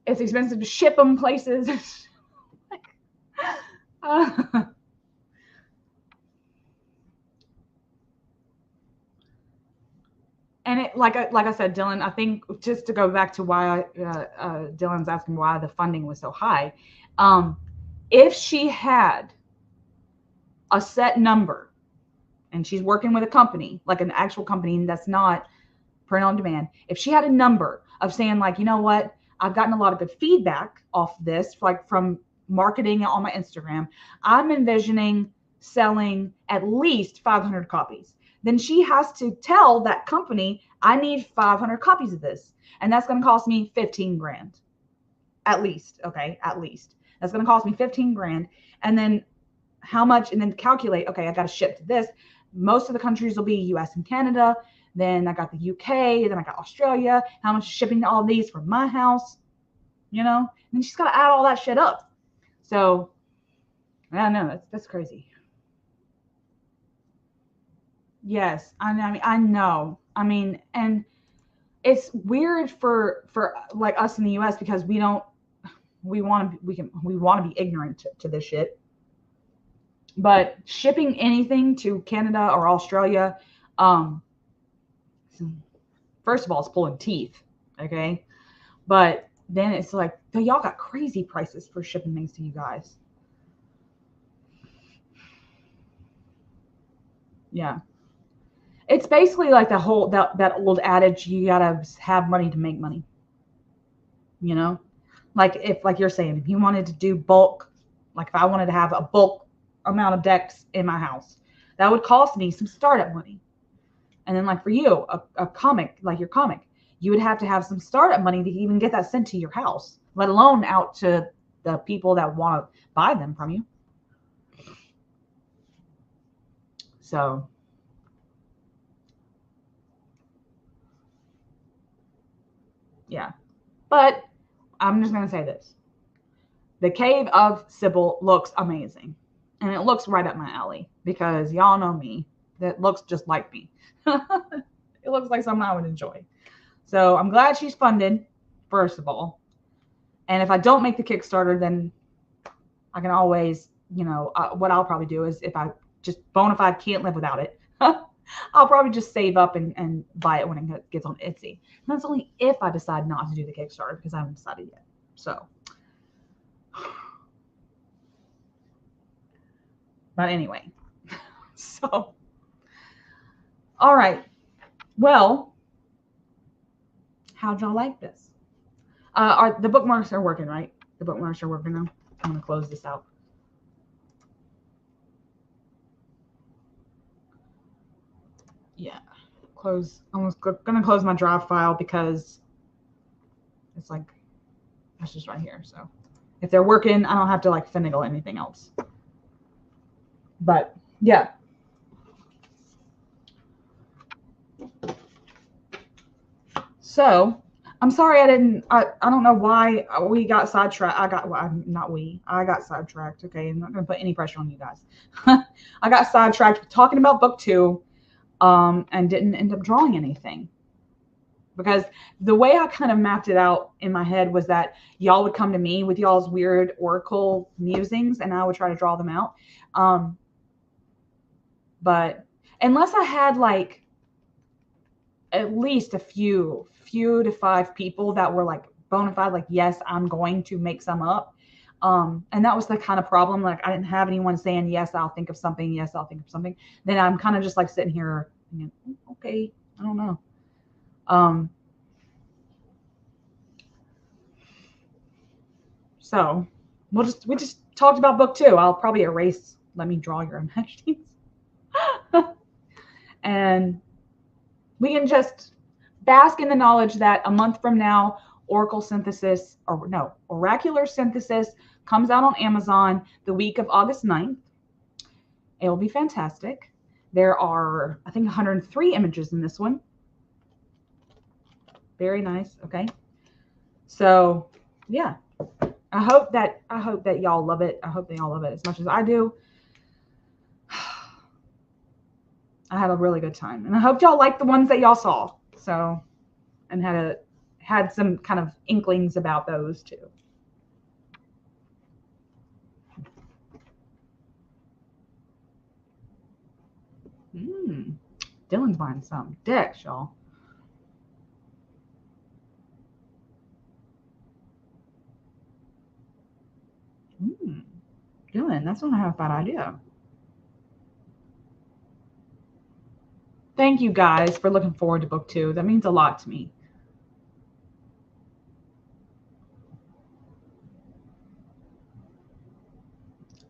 it's expensive to ship them places. And it, like I said, Dylan, I think just to go back to why Dylan's asking why the funding was so high. If she had a set number and she's working with a company, like an actual company that's not print on demand, if she had a number of saying like, you know what, I've gotten a lot of good feedback off this, like from marketing on my Instagram, I'm envisioning selling at least 500 copies. Then she has to tell that company, I need 500 copies of this. And that's going to cost me 15 grand. At least. Okay. At least. That's going to cost me 15 grand. And then how much, and then calculate, okay, I got to ship to this. Most of the countries will be US and Canada. Then I got the UK. Then I got Australia. How much shipping to all these from my house? You know? And then she's got to add all that shit up. So, I don't know. That's crazy. Yes. I mean, I know. I mean, and it's weird for like us in the US because we want to be ignorant to this shit. But shipping anything to Canada or Australia, first of all, it's pulling teeth, okay? But then it's like, y'all got crazy prices for shipping things to you guys. Yeah. It's basically like the whole, that old adage, you gotta have money to make money. You know? Like if, like you're saying, if you wanted to do bulk, like if I wanted to have a bulk amount of decks in my house, that would cost me some startup money. And then like for you, a comic, like your comic, you would have to have some startup money to even get that sent to your house, let alone out to the people that want to buy them from you. So yeah, but I'm just going to say this. The Cave of Sybil looks amazing. And it looks right up my alley because y'all know me. That looks just like me. It looks like something I would enjoy. So I'm glad she's funded, first of all. And if I don't make the Kickstarter, then I can always, what I'll probably do is if I just bona fide can't live without it, I'll probably just save up and buy it when it gets on Etsy. And that's only if I decide not to do the Kickstarter because I haven't decided yet. So, but anyway, so, all right. Well, how'd y'all like this? The bookmarks are working, right? The bookmarks are working now. I'm going to close this out. Yeah, close. I'm going to close my drive file because it's like, it's just right here. So if they're working, I don't have to like finagle anything else. But yeah. So I'm sorry I don't know why we got sidetracked. I got sidetracked. Okay, I'm not going to put any pressure on you guys. I got sidetracked talking about book 2 and didn't end up drawing anything. Because the way I kind of mapped it out in my head was that y'all would come to me with y'all's weird oracle musings and I would try to draw them out. But unless I had like at least a few to 5 people that were like bona fide, like, yes, I'm going to make some up. And that was the kind of problem. Like I didn't have anyone saying, yes, I'll think of something. Yes, I'll think of something. Then I'm kind of just like sitting here thinking, okay, I don't know. So we just talked about book 2. I'll probably erase, let me draw your imaginings. And we can just bask in the knowledge that a month from now, Oracular Synthesis comes out on Amazon the week of August 9th. It will be fantastic. There are, I think, 103 images in this one. Very nice. Okay. So yeah, I hope that y'all love it. I hope that y'all love it as much as I do. I had a really good time, and I hope y'all like the ones that y'all saw. So, and had some kind of inklings about those too. Dylan's buying some decks, y'all. Dylan, that's not a half bad idea. thank you guys for looking forward to book 2. That means a lot to me.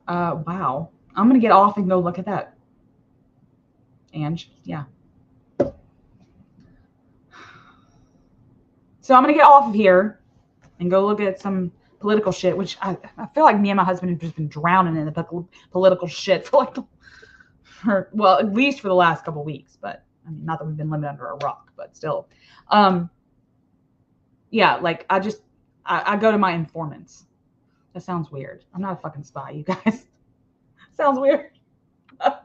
Wow. I'm going to get off and go look at that. Ange, yeah. So I'm going to get off of here and go look at some political shit, which I feel like me and my husband have just been drowning in the political shit for like, well, at least for the last couple of weeks. But I mean, not that we've been living under a rock, but still. Yeah, like I go to my informants. That sounds weird. I'm not a fucking spy, you guys. Sounds weird. I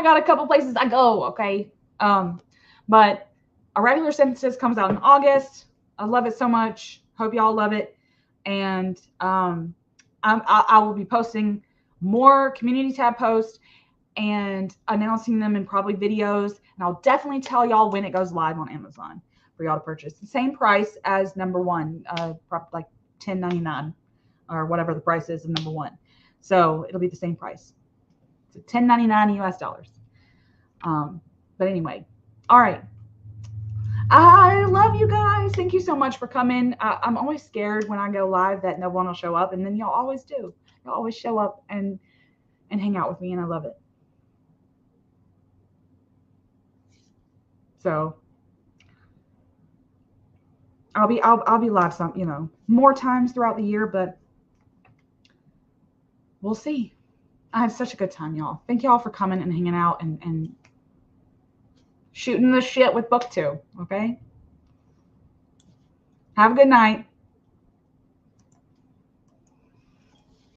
got a couple places I go, okay? But Irregular Sentences comes out in August. I love it so much. Hope y'all love it. And I will be posting more community tab posts and announcing them in probably videos. And I'll definitely tell y'all when it goes live on Amazon for y'all to purchase. The same price as number 1, probably like $10.99 or whatever the price is of number 1. So it'll be the same price. So $10.99 US dollars. But anyway, all right. I love you guys. Thank you so much for coming. I'm always scared when I go live that no one will show up, and then y'all always do. Y'all always show up and hang out with me, and I love it. So I'll be live some, more times throughout the year, but we'll see. I had such a good time, y'all. Thank y'all for coming and hanging out and shooting the shit with book 2. Okay. Have a good night.